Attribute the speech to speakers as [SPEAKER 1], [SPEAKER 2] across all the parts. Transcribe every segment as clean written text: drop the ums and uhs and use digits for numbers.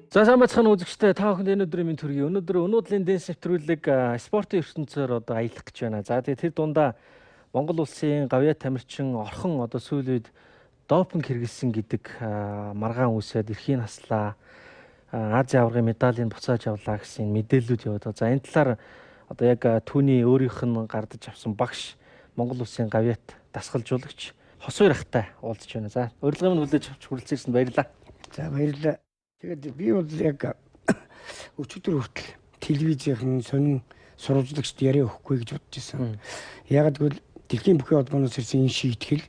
[SPEAKER 1] За сайн бацхан үзэгчтэй та бүхэнд энэ өдрийн мэнд хүргэе. Өнөөдөр өнөөдрийн дэнс нэвтрүүлэг спортын ертөнцөөр одоо аялах гэж байна. За тэгээ тэр дундаа Монгол улсын гавьяа тамирчин орхон одоо сүүл үед допинг хэрэгэлсэн гэдэг маргаан үсээд эрхийн наслаа Азийн аваргын медалийн буцааж авлаа гэсэн мэдээллүүд яваад байна. За энэ талаар одоо яг түүний өөрийнх нь гардаж авсан багш Монгол улсын гавьяат дасгалжуулагч Хосуур ахтай уулзж байна. За урилгын минь хүлээж авч хүрэлцээрсэн баярлалаа.
[SPEAKER 2] За баярлалаа. Тэгээд би бол яг өчигдөр хүртэл телевизийн сонин сурвалжлагчд яриа өгөхгүй гэж бодож байсан. Яг гэвэл дэлхийн бүхий холбооноос ирсэн энэ шийтгэл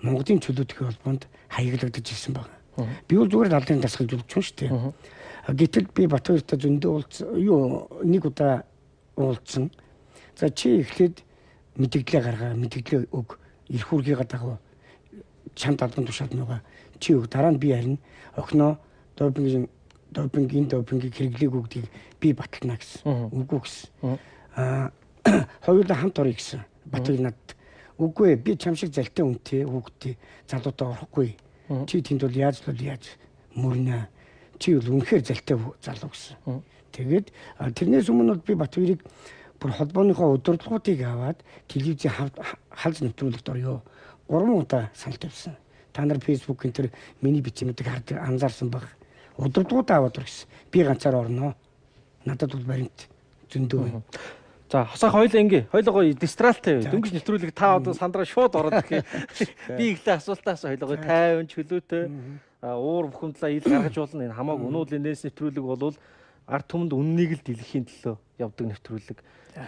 [SPEAKER 2] Монголын чөлөөтгөх холбоонд хаяглагдаж ирсэн байна. Би бол зүгээр алдрын дасгалжуулагч юм шүү дээ. Гэтэл би Батбаяртай зөндөө нэг удаа уулзсан. За чи эхлээд мэдээлэл гаргаа, мэдээлэл өг, эрх үүргийгээ дагав. Чамд албан тушаал байгаа. Чи өг дараа нь би харин охиноо допингийн хэрэглээг өгдгийг би батална гэсэн. Үгүй гэсэн. Хоёулаа хамт орё гэсэн. Батбаяр надад үгүй би чам шиг залтай үнтэй хүүхдээ залуудаа орохгүй. Чи тэнд бол яаж мөрнө. Чи бол үнэхээр залтай залуу гэсэн. Тэгээд тэрнээс өмнө би Батбаярыг бүр холбооныхоо удирдлагуудыг аваад телевизийн халж нэвтрүүлэгт орё. 3 удаа санал тавьсан. Та нар фэйсбүүк энэ төр миний бичмэдэг анзаарсан баг. Удирдлагуудаа аваад ирсэн. Би ганцаар орно. Надад бол баримт зөндөө байна.
[SPEAKER 1] За хосоо хоёлаа ингээ. Хоёлаа гоё дистралтай. Дөнгөж нэвтрүүлэг та одоо сандраа шууд ороод ирэхээр би ихлэ асуултаас хоёлаа гоё тайван чөлөөтэй уур бухимдлаа ил гаргаж болно. Энэ хамаагүй өнөөдрийн дэнс нэвтрүүлэг бол ард түмэнд үннийг л дэлгэхийн төлөө явдаг нэвтрүүлэг.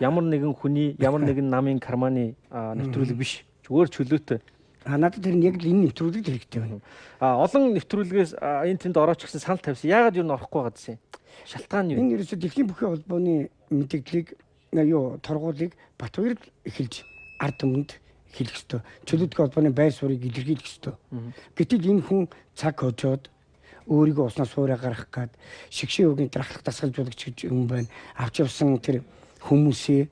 [SPEAKER 1] Ямар нэгэн хүний, ямар нэгэн намын карманы нэвтрүүлэг биш. Зүгээр чөлөөтэй.
[SPEAKER 2] Надад тэр нь яг л энэ нэвтрүүлэг хэрэгтэй байна.
[SPEAKER 1] Олон нэвтрүүлгээс энэ тэнд орооч гэсэн санал тавьсан. Яагаад юу н орохгүй байгаадсэн юм? Шалтгаан нь юу?
[SPEAKER 2] Энэ ерөөсө дэлхийн бүхий холбооны мэдээллийг торгуулийг Батбаяр эхэлж ард түмэнд хэлэх ёстой. Чөлөөтгөх холбооны байр суурийг илэрхийлэх ёстой. Гэтэл энэ хүн цаг хожоод өөрийгөө уснаас суурай гаргах гад шигшээ үгийн дарахлах дасгалжуулагч гэж юм байна. Авч явсан тэр хүмүүсээр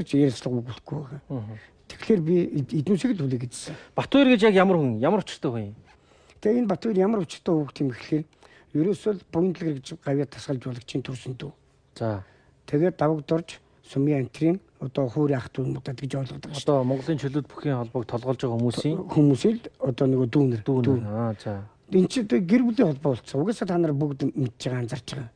[SPEAKER 2] ч ярилцлага өгөхгүй байгаа. Тэгэхээр би эднүсийг л хүлээх гэсэн.
[SPEAKER 1] Батбаяр гэж яг ямар хүн, ямар өчтэй хүн юм?
[SPEAKER 2] Тэгээ энэ Батбаяр ямар өчтэй хүүхд юм гэхлээр ерөөсөө л Буяндлаг гэж гавьяа дасгалжуулагчийн төрсөн дүү.
[SPEAKER 1] За.
[SPEAKER 2] Тэгээд давагдорж Сумын антрийн одоо хуурийн ах дүүнуудад гэж ойлгодог шүү.
[SPEAKER 1] Одоо Монголын чөлөөт бүхий холбоог толгоолж байгаа
[SPEAKER 2] хүмүүсийн одоо нөгөө дүүнэр.
[SPEAKER 1] За.
[SPEAKER 2] Энэ ч гэр бүлийн холбоо болцсон. Угаасаа та нар бүгд мэдж байгаа, анзарч байгаа.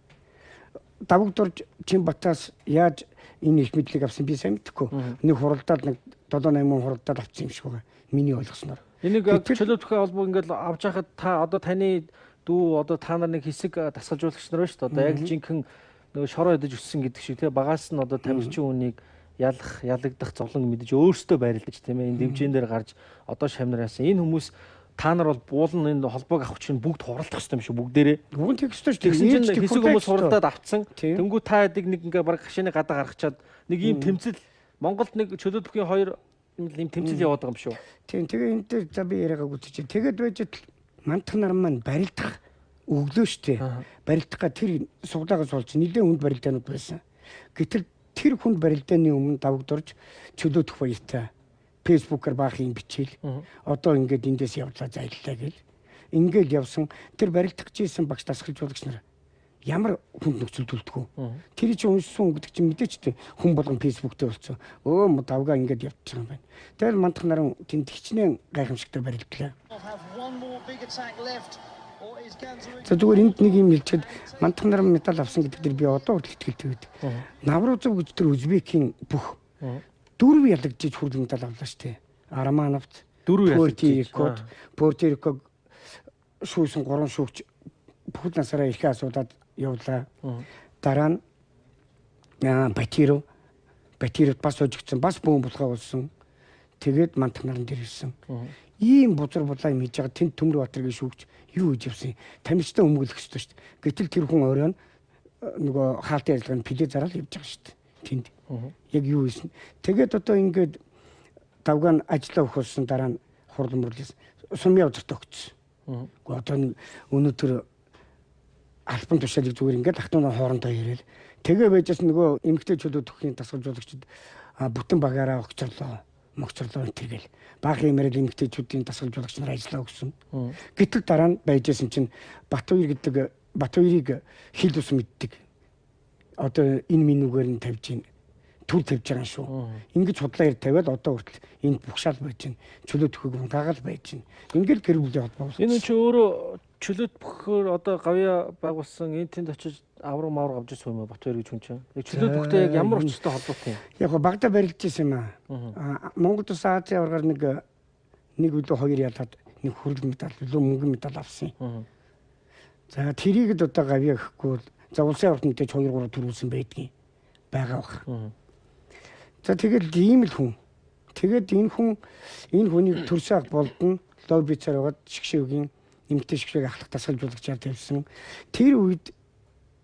[SPEAKER 2] Давагдорж Чинбатаас яаж энэ их мэдлэг авсан би сайн мэдэхгүй. Нэг хуралдаад нэг 7-8 хуралдаад авсан юм шиг байгаа. Миний ойлгосноор.
[SPEAKER 1] Энийг чөлөөт бүхий холбоо ингээд авч хахад та одоо таны дүү одоо та нар нэг хэсэг дасгалжуулагч нар байна шүү дээ. Одоо яг л жинхэнэ нөгөө шороо идэж өссөн гэдэг шиг тий багаас нь одоо тамирчин үнийг ялагдах зовлон мэдэж өөрсдөө байрлаж тийм ээ энэ дэмжээн дээр гарч одоо шамнараасан энэ хүмүүс та нар бол буулан энэ холбоог авах чинь бүгд хуралдах хэрэгтэй юм шиг бүгдээрээ
[SPEAKER 2] бүгд тэгэх ёстой шүү.
[SPEAKER 1] Тэгсэн чинь хэсэг хүмүүс хуралдаад авцсан. Тэнгүү та нэг ингээ баг хашааны гадаа гаргачаад нэг ийм тэмцэл Монголд нэг чөлөөт бүхий хоёр ийм тэмцэл яваад байгаа юм шүү.
[SPEAKER 2] Тийм тэгээ энэ дээр за би яриагаа гүтчих. Тэгээд байж мандах нар маань барилдах өглөө штэ. Барилдахга тэр суглаагаас болж нэлээд хүнд барилдаанууд байсан. Гэтэл тэр хүнд барилдааны өмнө давагдорж чөлөөтөх баяртай фэйсбүүкээр баахын бичээл одоо ингээд эндээс явлаа зайллаа гэл ингээд явсан тэр барилдах гэсэн багш дасгалжуулагч нар ямар хүнд нөхцөл төлдөг вэ? Тэр чинь уншсан гэдэг чинь мэдээч дээ хүн болгон фэйсбүүктэй болцсон. Давгаа ингээд явчихсан юм байна. Тэгэл мандах наран тэнд хичнээн гайхамшигтай барилдлаа. За зүгээр энд нэг юм хэлчихэд мандах нар медаль авсан гэдэг дээр би одоо хүртэл итгэлтэй байдаг. Наврузов гэж тэр Узбекийн бүх 4 ялагдж хүрл медаль авлаа штэ. Арамановт
[SPEAKER 1] 4 ялагдж
[SPEAKER 2] Портириког шүүсэн 3 шүүгч бүхэл насаараа их асуудаад явлаа. Дараа нь Батбаярт бас өжигдсэн бас бөөн булгаа болсон. Тэгээд мандах наран дээр ирсэн. Ийм бузар булаа юм хийж байгаа тэнд Төмөр Баатаргийн шүүгч юу хийж явсан? Тамирчтай өмгөлөх ёстой шүү дээ. Гэтэл тэр хүн оройн нөгөө хаалтын ярилцлаганд пилээ зараад явж байгаа шүү дээ. Тэнд. Яг юу хийсэн. Тэгээд одоо ингээд давгаан ажиллаа өгсөн дараа нь хурал мөрлөөс сумын явцарт өгсөн. Гэхдээ одоо өнөөдөр албан тушаалыг зүгээр ингээд ахтунаа хоорондоо яриад тэгээ байжээс нөгөө эмгтэй чөлөө төгхийн дасгалжуулагчид бүтэн багаараа огцорлоо тэргээл баахан имэрэл эмгтээчүүдийн дасгалжуулагч нар ажиллаа өгсөн. Гэтэл дараа нь байжсэн чинь Батбаяр гэдэг Батбаярыг хил ус мэддэг. Одоо энэ минүүгээр нь тавьж гин төр тавьж байгаа шүү. Ингэж худлаа ир тавиад одоо хүртэл энд бухшаал байж гин. Чөлөөт бүхийг унтаагаал байж гин. Ингээл гэр бүлийн холбоо.
[SPEAKER 1] Энэ чи өөрөө чөлөөт бүхээр одоо гавья байгуулсан энэ тэнд очиж авраг мавар авч ирсэн юм Батбаяр гэж хүн чинь. Яг чөлөөт бүхтэй яг ямар очтой холбоотой юм?
[SPEAKER 2] Яг багада барилж ирсэн юм аа. Монгол Улс Азийн аваргаар нэг үлээ хоёр ялаад нэг хүрэл медаль үлээ мөнгөн медаль авсан. За тэрийг л одоо гавья гэхгүй за улсын аварт мэдээж 2 3 төрүүлсэн байдгийн байгаа бах. За тэгэл ийм л хүн. Тэгээд энэ хүнийг төрсөн ах болдно лоббицаар байгаад шгшээгийн нэмэлт шгшээг ахлах дасгалжуулагчаар тавьсан. Тэр үед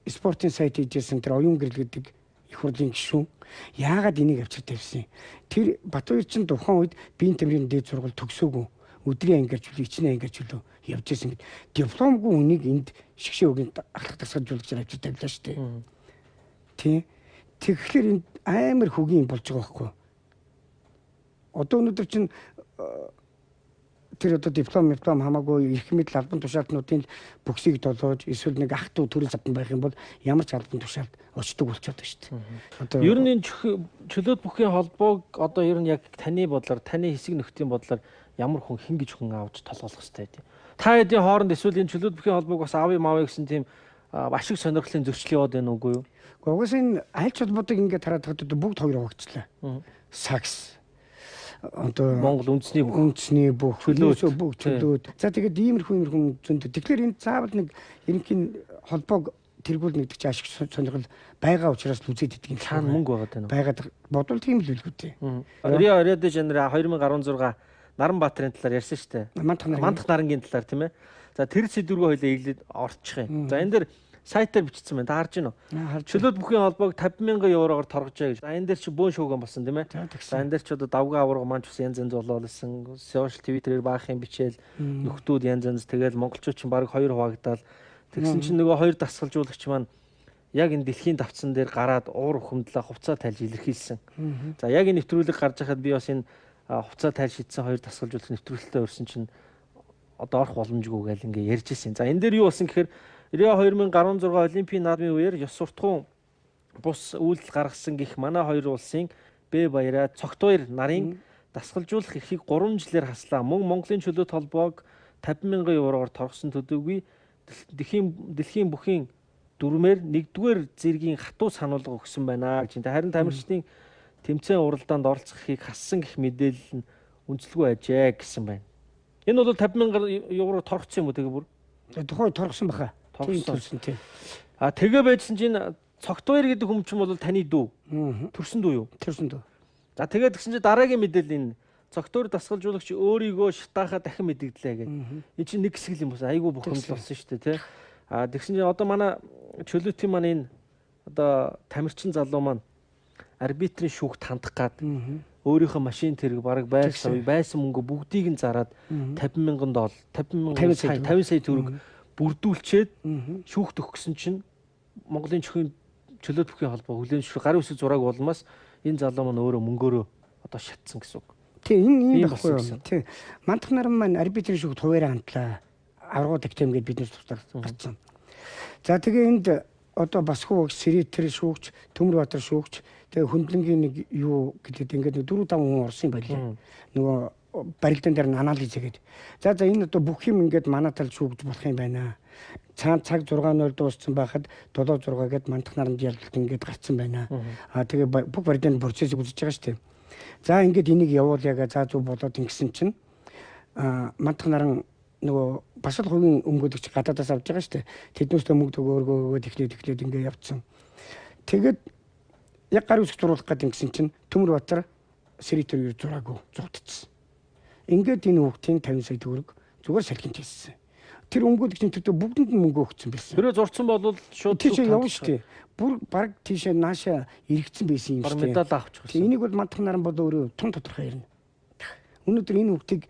[SPEAKER 2] спортын сайт хийжсэн тэр оюун гэрэл гэдэг их хурлын гишүүн яагаад энийг авчир тавьсан? Тэр Батбаяр чинь тухайн үед биеийн тамирын дээд сургууль төгсөөгүй өдрийн ангиарч үлээ ичнээ ангиарч үлээ явж ирсэн гэд дипломгүй үнийг энд шгшээгийн ахлах дасгалжуулагчаар авчир тавилаа шүү дээ. Тий. Тэгэхээр энэ амар хөгийн болж байгаа байхгүй. Одоо өнөөдөр чинь тэр одоо диплом хамаагүй эрх мэдэл албан тушаалтнуудын бүксийг толгойж эсвэл нэг ах トゥ төрөл задан байх юм бол ямар ч албан тушаалд очдог болчиход байна шүү дээ. Одоо
[SPEAKER 1] ер нь энэ чөлөөт бүхийн холбоог одоо ер нь яг таны бодлоор таны хэсэг нөхдийн бодлоор ямар хүн хин гэж хүн авч толгойлох хэрэгтэй тийм. Та хэдийн хооронд эсвэл энэ чөлөөт бүхийн холбоог бас авъя мавъя гэсэн тийм ашиг сонирхлын зөрчил яваад байна уугүй юу?
[SPEAKER 2] Гэхдээ угсаа энэ аль ч холбоотойг ингээд хараад хахад бүгд хоёр хуваагдчихлаа. Сакс одоо
[SPEAKER 1] Монгол үндэсний
[SPEAKER 2] бүх чөлөөт. За тэгээд иймэрхүү зөндөө. Тэгэхээр энэ заавал нэг ерөнхийн холбоог тэргүүл нэгдэг чи ашиг сонирхол байгаа учраас л үзээд идэх юм.
[SPEAKER 1] Цаана мөнгө байгаа даа.
[SPEAKER 2] Байгаад бодвол тийм л үлгүү дээ.
[SPEAKER 1] Рио де Жанейро 2016 Наранбаатарын талаар ярьсан шүү дээ. Мандах нарангийн талаар тийм ээ. За тэр сэдвүүргөө хоёлаа эглээд орчих юм. За энэ дэр сайтаар бичсэн байна. Та харж байна уу? Чөлөөт бүхийн холбоог 50,000 евроор торгожээ гэж. За энэ дээр чи бөөн шууган болсон тийм ээ. За энэ дээр ч одоо давгаа аварга маань ч бас янз янз болоолсон. Сошиал твиттерээр баахын бичээл нөхдүүд янз янз тэгэл монголчууд ч баг 2 хуваагдаад тэгсэн чинь нөгөө 2 дасгалжуулагч маань яг энэ дэлхийн давцсан дээр гараад уур ухамдлаа хувцаа тайлж илэрхийлсэн. За яг энэ нэвтрүүлэг гарч байхад би бас энэ хувцаа тайлж шийдсэн 2 дасгалжуулагч нэвтрүүлэлтээ өрсөн чинь одоо орох боломжгүй гэж ингээ ярьж ирсэн. За энэ дээр юу болсон гэхээр Рио 2016 Олимпийн наадмын үеэр ёс суртахуун бус үйлдэл гаргасан гэх манай хоёр улсын Б баяраа цогтбаяр нарын дасгалжуулах эрхийг 3 жилээр хаслаа. Мөн Монголын чөлөөт холбоог 50,000 евроор торгосон төдийгүй дэлхийн бүхийн дүрмээр 1-р зэргийн хатуу сануулга өгсөн байна гэж. Харин тамирчдын тэмцээн уралдаанд оролцох эрхийг хассан гэх мэдээлэл нь үнэлгүй ажээ гэсэн байна. Энэ бол 50,000 евро торгоцсон юм уу тэгээ бүр?
[SPEAKER 2] Тухайн торгосон баха.
[SPEAKER 1] Торгосон тийм. Тэгээ байжсэн чинь цогтбаяр гэдэг хүн чинь бол таны дүү. Төрсөн дүү юу?
[SPEAKER 2] Төрсөн дүү.
[SPEAKER 1] За тэгээд тэгсэн чинь дараагийн мэдээлэл энэ цогтбаяр дасгалжуулагч өөрийгөө шатаахаа дахин мэдэгдлээ гэдэг. Энэ чинь нэг хэсэг юм байна. Айгүй бухимдал болсон шүү дээ, тий. Тэгсэн чинь одоо манай чөлөөтийн маань энэ одоо тамирчин залуу маань арбитрийн шүүгт хандах гад өөрийнхөө машин тэрэг бараг байсан мөнгө бүгдийг нь зараад 50,000 доллар 50 сая төгрөг бүрдүүлчихэд шүүхт өгсөн чинь Монголын чөлөөт бүхийн холбоо хүлээн зөвшөөрөх гарын үсэг зураг болмоос энэ залуу маань өөрөө мөнгөөрөө одоо шатсан гэсэн үг.
[SPEAKER 2] Тий энэ баггүй юм. Тий мандах наран маань арбитрийн шүүгт хуваараа хандлаа. Аргууд актем гэдээ бид нар гарцсан. За тэгээ энд одоо бас хууг Сэрэтэр шүүгч, Төмөрбаатар шүүгч, тэгээ хөндлөнгийн нэг юу гэдэг ингээд 4-5 хүн орсон юм байлээ. Нөгөө барилдан дээр нь анализ хийгээд. За энэ одоо бүх юм ингээд манай талд шүүгж болох юм байна. Цаг 6:00 дууссан байхад 7:06 гээд мандах наранд ялгалт ингээд гарцсан байна. Тэгээ бүх барилдан процессыг үзэж байгаа шүү дээ. За ингээд энийг явуулъяга за зүг болоод ингэсэн чинь мандах наран нөгөө бас л хувийн өмгөөлөгч гадаадаас авч байгаа шүү дээ. Тэднүүсээ мөнгө төгөөргөө технээд ингээд явцсан. Тэгээд яг гарын үсэг зурулах гэдэг ингэсэн чинь Төмөрбаатар Сэрэтэр зураагүй зурдчихсан. Ингээд энэ хүүхдийн 50 сая төгрөг зүгээр салхинд хийсэн. Тэр өмгөөлөгчийн төлөө бүгдэнд нь мөнгө өгсөн байсан.
[SPEAKER 1] Тэрөө зурцсан бол шууд
[SPEAKER 2] тийшээ явна шүү дээ. Бүр баг тийшээ наашаа эргэцсэн байсан юм шүү дээ.
[SPEAKER 1] Медаль авч гисэн.
[SPEAKER 2] Энийг бол мандах наран бол өөрөө тун тодорхой ярина. Өнөөдөр энэ хүүхдийг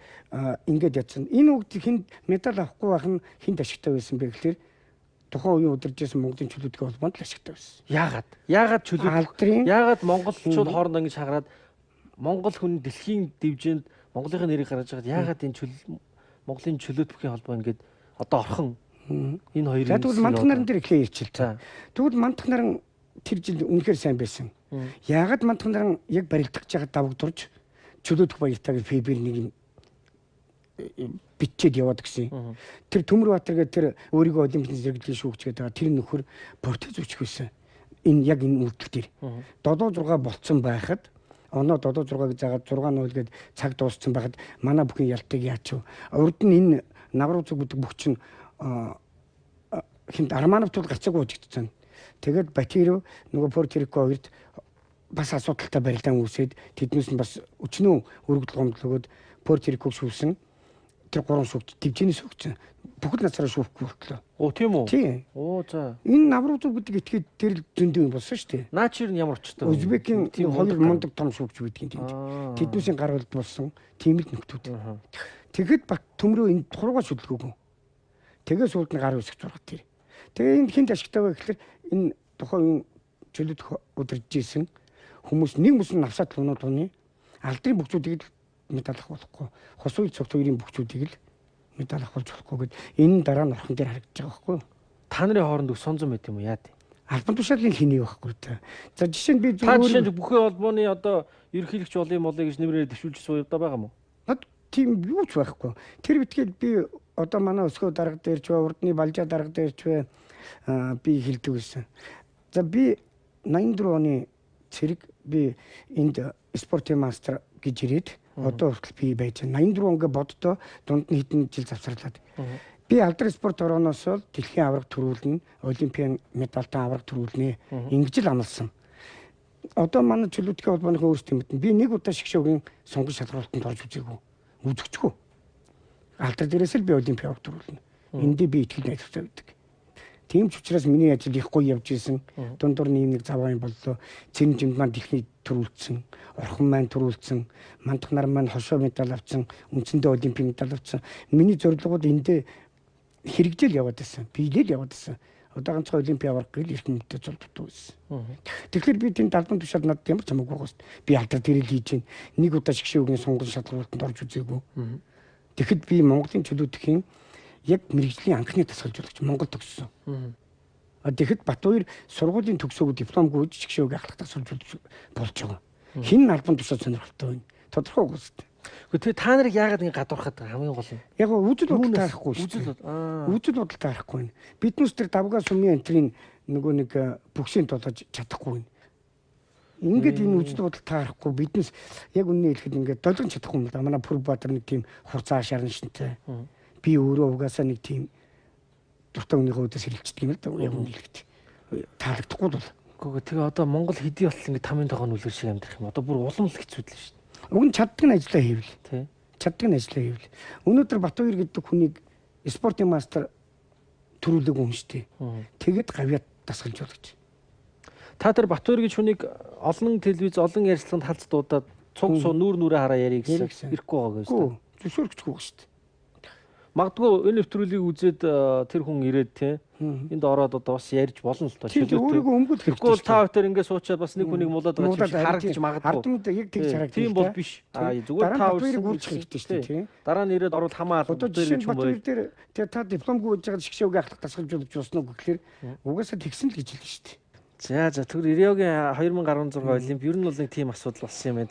[SPEAKER 2] ингээд ядсан. Энэ хүүхд хинд медаль авахгүй байх нь хинд ашигтай байсан бэ гэхээр тухайн үеийн удирж байсан Монголын чөлөөтгөө холбоонд л ашигтай байсан.
[SPEAKER 1] Яагаад чөлөөт? Яагаад монголчууд хоорондоо ингэж хагараад монгол хүн дэлхийн дивжинд Монголын нэрийг гаргаж байгаад яагаад энэ Монголын чөлөөт бүхийн холбоо ингээд одоо орхон Энэ хоёрын.
[SPEAKER 2] За тэгвэл мандах наран дээр ихлэ ирчихэл та. Тэгвэл мандах наран тэр жил үнэхээр сайн байсан. Яагаад мандах наран яг барилдах гэж байгаа давагдурж чөлөөдөх баяртайг Фибер нэг юм бичээд яваад гисэн. Тэр Төмөрбаатар гэдэг тэр өөрийгөө олимпийн зэрэглэлийн шүүгч гэдэг байгаа тэр нөхөр протез үүсгэх байсан. Энэ яг энэ үйлдэл дээр 7-6 болцсон байхад оноо 7-6-г заагаад 6 нуулгээд цаг дууссан байхад манай бүхэн ялтыг яач вэ? Урд нь энэ навруу зүг бүдэг бүх чинь хинт Арманов тул гарцаг уужигдсан. Тэгээд Батиров нөгөө Портерико хоёрт бас асуудалтай барилдаан үүсээд тэднээс нь бас өчнөө өргөдөл гомдлогоод Портериког шүүсэн. Тэр 3 шүүгч дивжиний шүүгч бүхэл насаараа шүүхгүй болтлоо.
[SPEAKER 1] Оо тийм үү?
[SPEAKER 2] Тийм.
[SPEAKER 1] Оо за.
[SPEAKER 2] Энэ навруу зүг гэдэг этгээд тэр зөндөө юм болсон шүү дээ.
[SPEAKER 1] Наачир нь ямар очтой?
[SPEAKER 2] Узбекийн тийм хоёр мундаг том шүүгч байдгийн тийм. Тэднүүсийн гар болд болсон тийм л нөхдүүд. Тэгэхэд бат төмрөө энэ туруугаа шүдлгөөгүй. Тэгээ суулд нь гар үсгэж зургат тэр. Тэгээ энэ хинт ашигтай вэ гэхээр энэ тухайн чөлөөт удирж исэн хүмүүс нэг мөсөн навсаад лунууд уны алдрын бүхчүүдийг медалах болохгүй. Хос үйл цогц хоёрын бүхчүүдийг л медалах болж болохгүй гэд энэ дараа нь орхон дээр харагдаж байгаа байхгүй юу?
[SPEAKER 1] Та нарын хооронд сонзон байт юм уу яа тий?
[SPEAKER 2] Албан тушаалын хэний байхгүй та. За жишээ нь би
[SPEAKER 1] зүгээр жишээ нь бүхэн холбооны одоо ерөнхийлөгч болын молыг гэж нэмрээр дэвшүүлж суудаг байгаа юм уу?
[SPEAKER 2] Над тийм юу ч байхгүй. Тэр битгээл би одоо манай өсгөө дарга дээр ч бай, урдны балжаа дарга дээр ч бай би хэлдэг байсан. За би 84 оны цэрэг би энд спортын мастер гэж ирээд одоо хүртэл би байж 84 он гэ боддоо дунд нь хэдэн жил завсарлаад. Би алдар спорт орооноос бол дэлхийн аварга төрүүлнэ, олимпиан медальтай аварга төрүүлнэ. Ингэж л амласан. Одоо манай чөлөөтгөө холбооны өөрсдийн мэднэ. Би нэг удаа шгшөөгийн сонгон шалгуултанд орж үзээгүй. Үзэгчгүй. Алдар дээрээс л би олимпиа аварга төрүүлнэ. Эндээ би итгэл найдвартай байдаг. Тийм ч учраас миний ажил их гоё явж исэн. Дундуур нэг завгаан боллоо. Цэрэн жимд маань дэлхийд төрүүлсэн. Орхон маань төрүүлсэн. Мандах нар маань хошоо медаль авсан. Үндсэндээ олимпийн медаль авсан. Миний зорилгууд эндээ хэрэгжил яваад байсан. Биелэл яваад байсан. Одоо ганцхан олимпиа аварга гэл эрхэм мэдээ зулддаг байсан. Тэгэхээр би тэнд албан тушаал надад ямар ч хамаагүй байгаа шүү дээ. Би алдар дээр л хийж гин. Нэг удаа шгшөөгийн сонгон шалгуултанд орж үзээгүй. Тэгэхэд би Монголын чөлөөтөхийн яг мэрэгжлийн анхны тасгалжуулагч Монгол төгссөн. Тэгэхэд Батбаяр сургуулийн төгсөөг дипломгүй жигшөөг ахлах тасгалжуулагч болж байгаа. Хин албан тушаал сонирхолтой байна. Тодорхой үгүй шүү дээ.
[SPEAKER 1] Гэхдээ та нарыг яагаад ингэ гадуурхаад байгаа хамгийн гол нь?
[SPEAKER 2] Яг үзэл бодол таарахгүй шүү дээ. Үзэл бодол таарахгүй байна. Биднээс тэр давгаа сумын энтрийн нөгөө нэг бүгсийн толгож чадахгүй байна. Ингээд энэ үзэл бодол таарахгүй биднээс яг үнэ хэлэхэд ингээд долгон чадахгүй юм да. Манай Пүрбаатар нэг тийм хурцаа шарн шинтэй. Би өөрөө угаасаа нэг тийм дуртай өнөөхөө өдөөс хэлчихдэг юм л да. Яг үнэ хэлэхэд таалагдахгүй бол.
[SPEAKER 1] Гэхдээ тэгээ одоо Монгол хэдий бол ингэ тамийн тогооны үлгэр шиг амьдрах юм. Одоо бүр улам л хэцүүдлээ шүү дээ.
[SPEAKER 2] Уг нь чаддаг нь ажиллаа хийвэл. Тий. Чаддаг нь ажиллаа хийвэл. Өнөөдөр Батбаяр гэдэг хүнийг спортын мастер төрүүлэг юм шүү дээ. Тэгэд гавьяа дасгалжуулагч.
[SPEAKER 1] Та тэр Батбаяр гэж хүнийг олон телевиз, олон ярилцлаганд халц дуудаад цуг суу нүүр нүрээ хараа ярих гэсэн ирэхгүй байгаа гэж байна.
[SPEAKER 2] Зөвшөөрөхгүй шүү дээ.
[SPEAKER 1] Магадгүй энэ нэвтрүүлгийг үзээд тэр хүн ирээд те энд ороод одоо бас ярьж болно л доо.
[SPEAKER 2] Өөрийгөө өнгөд хэрэгтэй.
[SPEAKER 1] Тэгвэл та хоёр ингээд суучаад бас нэг хүнийг муулаад байгаа чинь харагдаж магадгүй.
[SPEAKER 2] Ардмд яг тэгж харагдаж.
[SPEAKER 1] Тийм бол биш. Зүгээр та
[SPEAKER 2] хоёрыг үржих хэрэгтэй шүү дээ.
[SPEAKER 1] Дараа нь ирээд орвол хамаа албан дээр
[SPEAKER 2] юм байна. Тэр та дипломгүй хийж байгаа шгшөөг ахлах тасгалжуулагч болсон уу гэхээр угаасаа тэгсэн л гэж хэлнэ шүү дээ.
[SPEAKER 1] За тэр Риогийн 2016 олимп ер нь бол нэг тийм асуудал болсон юм байна.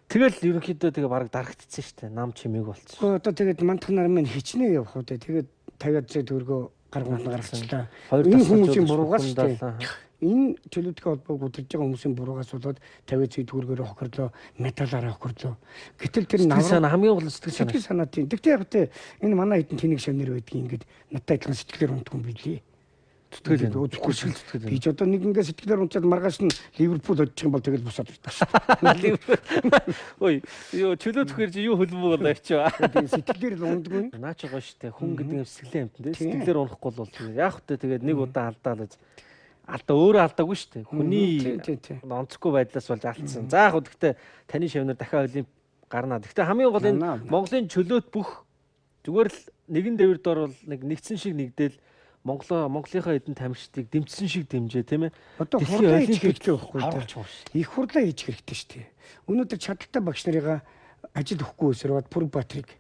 [SPEAKER 1] Тэгэл ерөнхийдөө тэгээ бараг дарагдчихсан шүү дээ. Нам чимээг болчихсон.
[SPEAKER 2] Одоо тэгээд мандах нар минь хичнээн явах уу дээ. Тэгээд 50 зэ төгрөгөө гаргуулна гаргачлаа. Энэ хүмүүсийн буруугаас шүү дээ. Энэ чөлөөтгөө холбоог удирж байгаа хүмүүсийн буруугаас болоод 50 зэ төгрөгөөр хохирлоо, медалаараа хохирлоо. Гэтэл тэр
[SPEAKER 1] хамгийн гол сэтгэл
[SPEAKER 2] санаа тийм. Тэгтээ яг тэ энэ манай хэдэн тэнэг шавнэр байдгийг ингээд надтай адилхан сэтгэлээр унтдаг юм билий. Зүтгэл үзэхгүй шиг зүтгэл. Би ч одоо нэг ингээ сэтгэлээр унчаад маргааш нь Ливерпул одчих юм бол тэгэл бусаад байна.
[SPEAKER 1] Ой, ёо чөлөөт хөрж юу хөлбөг болоо очив.
[SPEAKER 2] Сэтгэлээр л ундаггүй.
[SPEAKER 1] Наач байгаа штэ. Хүн гэдэг юм сэтгэлийн амт те. Сэтгэлээр унахгүй бол яг хөтэ тэгээд нэг удаа алдаалаж алдаа өөрөө алдаагүй штэ. Хүний онцгүй байдлаас болж алдсан. За яг гэхдээ таны шавнар дахиад олимп гарнаа. Гэхдээ хамгийн гол энэ Монголын чөлөөт бүх зүгээр л нэгэн дэвэр дор бол нэг нэгдсэн шиг нэгдээл Монголынхаа эдэн тамирчдыг дэмжсэн шиг дэмжээ тийм ээ.
[SPEAKER 2] Одоо хурлаа хийж хэрэгтэй байхгүй юу? Их хурлаа хийж хэрэгтэй шүү дээ. Өнөөдөр чадaltaй багш нарыгаа ажил өгөхгүй өсөрөөд Пүрбаатарыг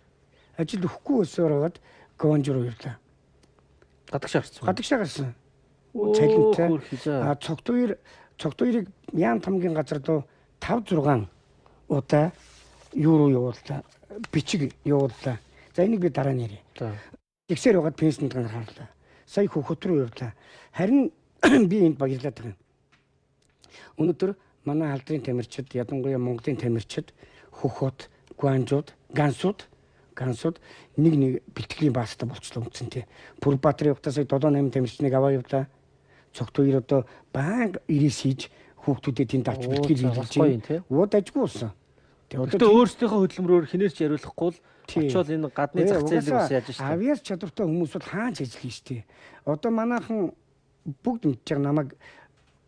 [SPEAKER 2] ажил өгөхгүй өсөрөөд Гонж руу явлаа.
[SPEAKER 1] Гадагшаа гарсан.
[SPEAKER 2] Гадагшаа гарсан.
[SPEAKER 1] Цалинтай.
[SPEAKER 2] Цогтуурыг Яан тамгийн газар руу 5-6 удаа юу руу явууллаа. Бичиг явууллаа. За энийг би дараа нэрээ.
[SPEAKER 1] За.
[SPEAKER 2] Ихсээр угаад пенсэнд гаргарлаа. Сая хөхөт рүү явлаа. Харин би энд баярлаад байгаа юм. Өнөөдөр манай алдрын тамирчид, ядангуяа Монголын тамирчид, хөхөт, гансууд нэг бэлтгэлийн баастай болцлоо үндсэнтэй. Пүрбаатарын явтаа сая 7-8 тамирчныг аваа явлаа. Цогтуурыг одоо баян ирээс хийж хүүхдүүдэд тэнд авч бэлтгэл хийлгэж байна. Ууд ажгүй болсон.
[SPEAKER 1] Тэгээд өөрсдийнхөө хөдөлмөрөөр хинээрч яриулахгүй л очиод энэ гадны зах зээлийг бас яаж штэ.
[SPEAKER 2] Авиас чадвартай хүмүүс бол хаач ажиллах штэ. Одоо манайхан бүгд мэдж байгаа намайг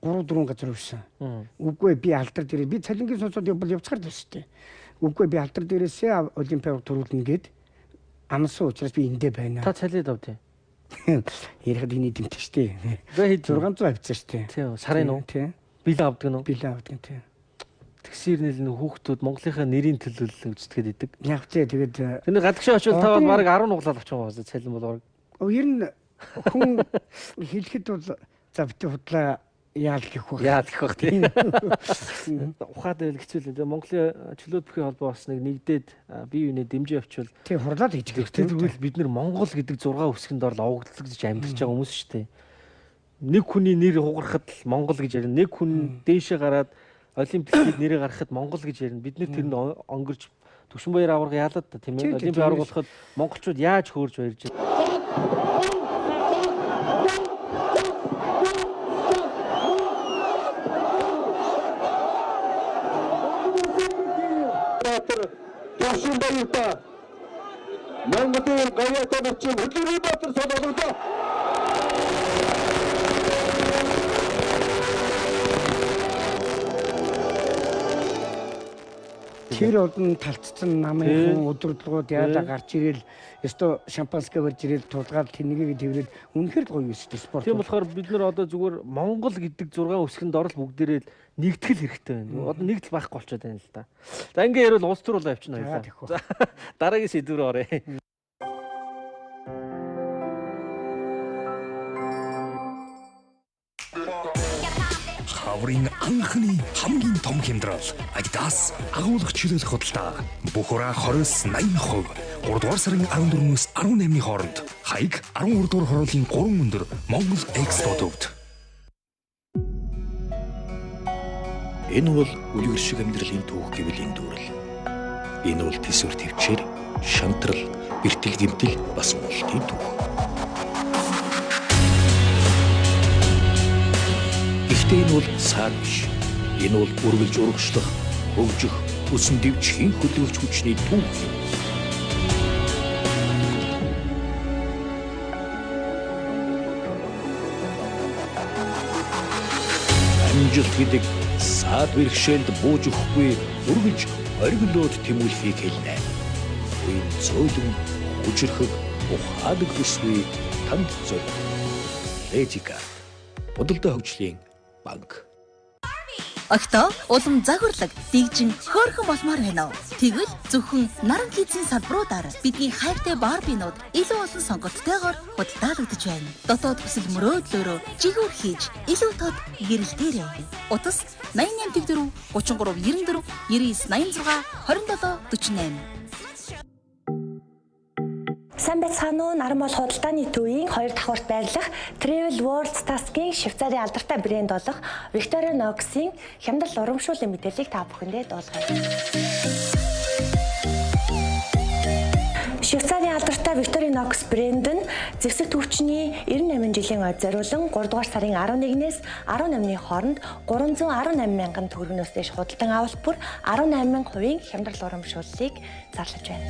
[SPEAKER 2] 3-4 газар явсан. Үгүй би алдар дээр би цалингийн сонсоод явцгаар л штэ. Үгүй би алдар дээрээсээ олимпиад төрүүлнэ гэд амсан учраас би эндээ байна.
[SPEAKER 1] Та цалид авдیں۔
[SPEAKER 2] Ярихад энэ дэмтэй штэ.
[SPEAKER 1] За хэд
[SPEAKER 2] 600 авчихсан штэ.
[SPEAKER 1] Тийм сарын уу?
[SPEAKER 2] Тийм.
[SPEAKER 1] Билээ авдаг нь уу?
[SPEAKER 2] Билээ авдаг тийм.
[SPEAKER 1] Тэгсээр нэл хүүхдүүд Монголынхаа нэрийн төлөөлөл үздэхэд идэг.
[SPEAKER 2] Яг тий тэгээд
[SPEAKER 1] тэний гадагшаа очивол та бол бараг 10 нуглаад авчих юм байна. Цалин бол бараг.
[SPEAKER 2] Ер нь хүн хэлэхэд бол за бити худлаа яал гэх
[SPEAKER 1] бах тийм. Ухаад байл хэцүү л. Монголын чөлөөт бүхий холбоо бас нэгдээд бие биенээ дэмжиж явчвал
[SPEAKER 2] тий хурлаад хийж
[SPEAKER 1] гэдэг. Тэгвэл бид нар Монгол гэдэг 6 үсгэнд орол овогдлогдож амьдарч байгаа хүмүүс шүү дээ. Нэг хүний нэр хугарахад л Монгол гэж ярина. Нэг хүн дээшээ гараад олимпикт нэрээ гаргахад Монгол гэж ярина. Бид нэр тэрэнд онгорж төвшин баяр аварга яалаад та тийм ээ. Олимпик аварга болоход монголчууд яаж хөөрж баярж байна.
[SPEAKER 3] Төвшин баяртай Монголын гавьяа тамирчин Хөдөлгөөнбаатар солонгослоо.
[SPEAKER 2] Тэр олон талцсан намын өдрөдлгүүд яалаа гарч ирэл ёстой шампанское барьж ирэл тулгаад тэнэгийг тэрвэрэд үнэхээр л гоё юм шүү дээ спорт.
[SPEAKER 1] Тийм болохоор бид нар одоо зүгээр Монгол гэдэг 6 үсгэнд орол бүгдээрээ нэгтгэл хэрэгтэй байна. Одоо нэгдэл байхгүй болчиход байна л да. За ингээ ярил улс төр болоо явчихна хоёлаа. За дараагийн сэдв рүү оръё.
[SPEAKER 4] Хаврын анхны хамгийн том хямдрал Adidas агуулгах чөлөөлөх худалдаа бүх ураа 20-80%, 3 дугаар сарын 14-өөс 18-ны хооронд хаяг 13 дугаар хорооллын 3 өндөр Монгол Экспо төвд. Энэ бол үлгэр шиг амьдралын түүх гэвэл энэ дүүрэл. Энэ бол төсвөр төвчээр, шантрал, бэртэл гэмтэл бас Монголын түүх. Энэ бол саад биш. Энэ бол үргэлж урагшлах, хөгжих, өсөн дэвжхийн хөдөлгөгч хүчний түүх юм. Амжилт гэдэг саад бэрхшээлд бууж өгөхгүй үргэлж оргилоод тэмүүлэхийг хэлнэ. Үн цөөлөн хүчрхэг ухаадаг бүсгүй танд зөв. Лежика бодолтой хөгжлийн банк.
[SPEAKER 5] Огтоо улам загварлаг дэгжин хөөрхөн болмоор байна уу? Тэгвэл зөвхөн наран хийцийн салбаруудаар бидний хайртай барбинууд илүү олон сонгогдтойгоор худалдаалагдаж байна. Дотоод хүсэл мөрөөдлөөрөө жигүүр хийж илүү тод гэрэлтээрэй. Утас 8844 33 94 99 86 27 48.
[SPEAKER 6] Сайн байцгаана уу? Наран бол худалдааны төвийн 2 давхурт байрлах Travel World Task-ийн Швейцарын алдартай брэнд болох Victorinox-ийн хямдрал урамшууллын мэдээллийг та бүхэндээ дуулгая. Швейцарын алдартай Victorinox брэнд нь зэвсэг түвшний 98 жилийн ойд зориулан 3 дугаар сарын 11-ээс 18-ны хооронд 318 мянган төгрөгнөөс дэш худалдан авалт бүр 18% хямдрал урамшууллыг зарлаж байна.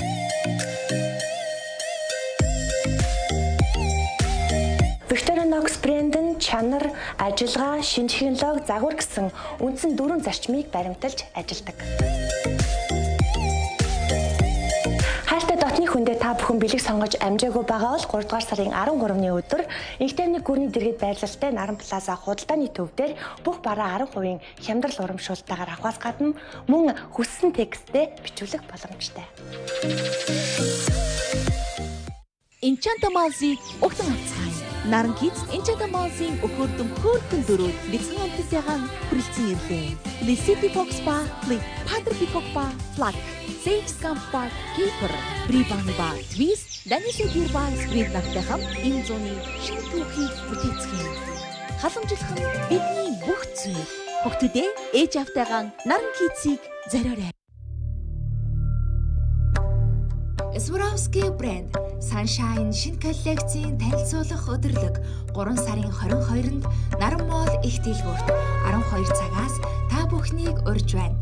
[SPEAKER 6] Victorinox брэнд нь чанар, ажиллагаа, шинэ технологи, загвар гэсэн үндсэн 4 зарчмыг баримталж ажилладаг. Хайртай дотны хүндээ та бүхэн бэлэг сонгож амжаагүй байгаа бол 3 дугаар сарын 13-ны өдөр Инхтемник гүрний дэргэд байрлалтай Наран Плаза худалдааны төв дээр бүх бараа 10% хямдрал урамшуултаагаар авахаас гадна мөн хүссэн тексттэй бичүүлэх боломжтой.
[SPEAKER 5] Энчанто Малзи угтан авцгаая. Наран Kids Enchanted Mall-ийн өхөрдөн хөөрхөн дөрүүд бяцхан амтлтайгаан хүрэлцэн ирлээ. The City Fox Bar, The Pater Peacock Bar, Flat, Safe Scamp Bar, Keeper, Bribani Bar, Twist, Danisa Gear Bar, Squid Nafтайхан энэ зууны шинэ түүхийг бүтээцгээе. Халамжлах нь бидний бүх зүйл. Хүүхдүүдээ ээж автайгаан Наран Kids-ийг зориорой.
[SPEAKER 7] Swarovski брэнд Sunshine шинэ коллекцийн танилцуулах өдөрлөг 3 сарын 22-нд Наран Молл их дэлгүүрт 12 цагаас та бүхнийг урьж байна.